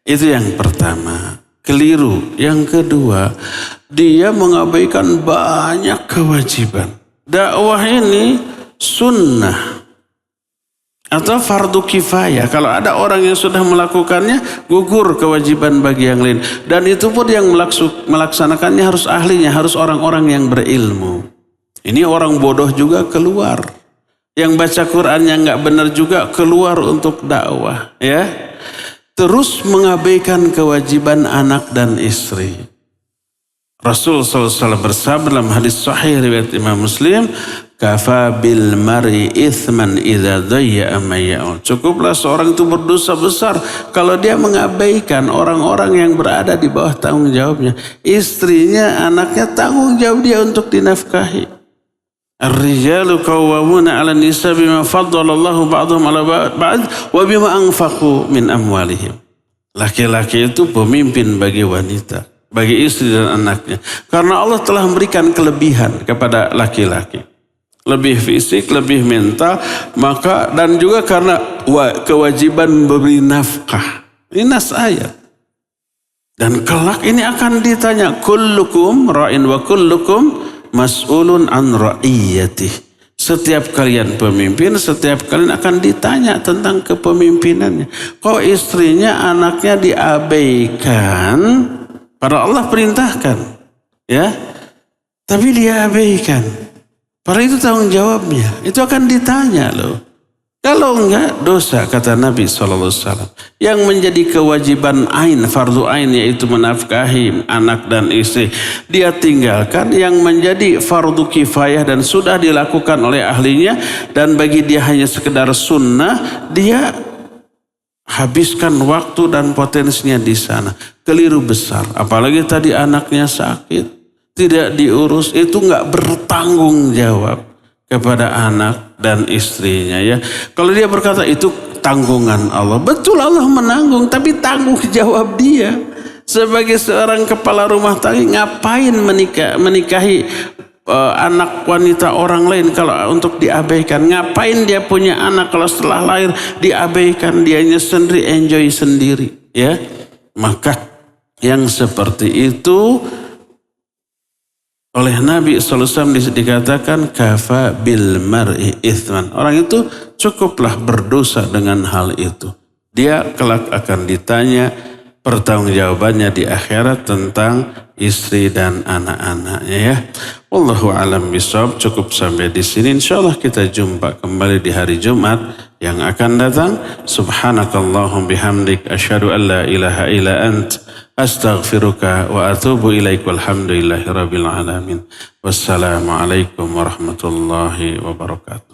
itu yang pertama. Keliru. Yang kedua, dia mengabaikan banyak kewajiban. Dakwah ini sunnah atau fardu kifayah. Kalau ada orang yang sudah melakukannya, gugur kewajiban bagi yang lain. Dan itu pun yang melaksanakannya harus ahlinya, harus orang-orang yang berilmu. Ini orang bodoh juga keluar. Yang baca Qurannya nggak benar juga keluar untuk dakwah. Ya, terus mengabaikan kewajiban anak dan istri. Rasul SAW bersabda dalam hadis sahih riwayat Imam Muslim, kafa bil mar'i ithman idza dhayya ma ya'ul. Cukuplah seorang itu berdosa besar kalau dia mengabaikan orang-orang yang berada di bawah tanggung jawabnya. Istrinya, anaknya, tanggung jawab dia untuk dinafkahi. Ar-rijalu qawwamuna 'ala an-nisa bima faddalallahu ba'dahum 'ala ba'd wa bima anfaqu min amwalihim. Laki-laki itu pemimpin bagi wanita, bagi istri dan anaknya. Karena Allah telah memberikan kelebihan kepada laki-laki. lebih fisik, lebih mental, maka dan juga karena kewajiban memberi nafkah. Ini nas ayat. Dan kelak ini akan ditanya, kullukum ra'in wa kullukum mas'ulun an ra'iyatih. Setiap kalian pemimpin, setiap kalian akan ditanya tentang kepemimpinannya. Kok istrinya, anaknya diabaikan, padahal Allah perintahkan, ya, tapi dia abaikan. Padahal itu tanggung jawabnya, itu akan ditanya loh. Kalau enggak, dosa, kata Nabi SAW. Yang menjadi kewajiban ain, fardu ain, yaitu menafkahi anak dan istri, dia tinggalkan. Yang menjadi fardu kifayah dan sudah dilakukan oleh ahlinya, dan bagi dia hanya sekedar sunnah, dia habiskan waktu dan potensinya di sana. Keliru besar, apalagi tadi anaknya sakit, tidak diurus, itu enggak bertanggung jawab kepada anak dan istrinya, ya. Kalau dia berkata itu tanggungan Allah, betul Allah menanggung, tapi tanggung jawab dia sebagai seorang kepala rumah tangga. Ngapain menikahi anak wanita orang lain kalau untuk diabaikan? Ngapain dia punya anak kalau setelah lahir diabaikan, dianya sendiri enjoy sendiri, ya. Maka yang seperti itu oleh Nabi SAW dikatakan kafa bil mar'i ithman. Orang itu cukuplah berdosa dengan hal itu. Dia kelak akan ditanya pertanggungjawabannya di akhirat tentang istri dan anak-anaknya, ya. Wallahu a'lam bishawab. Cukup sampai di sini. Insyaallah kita jumpa kembali di hari Jumat yang akan datang. Subhanakallahum bihamdik asyhadu an la ilaha illa ant astaghfiruka wa atubu ilaik. Walhamdulillahi rabbil alamin. Wassalamualaikum warahmatullahi wabarakatuh.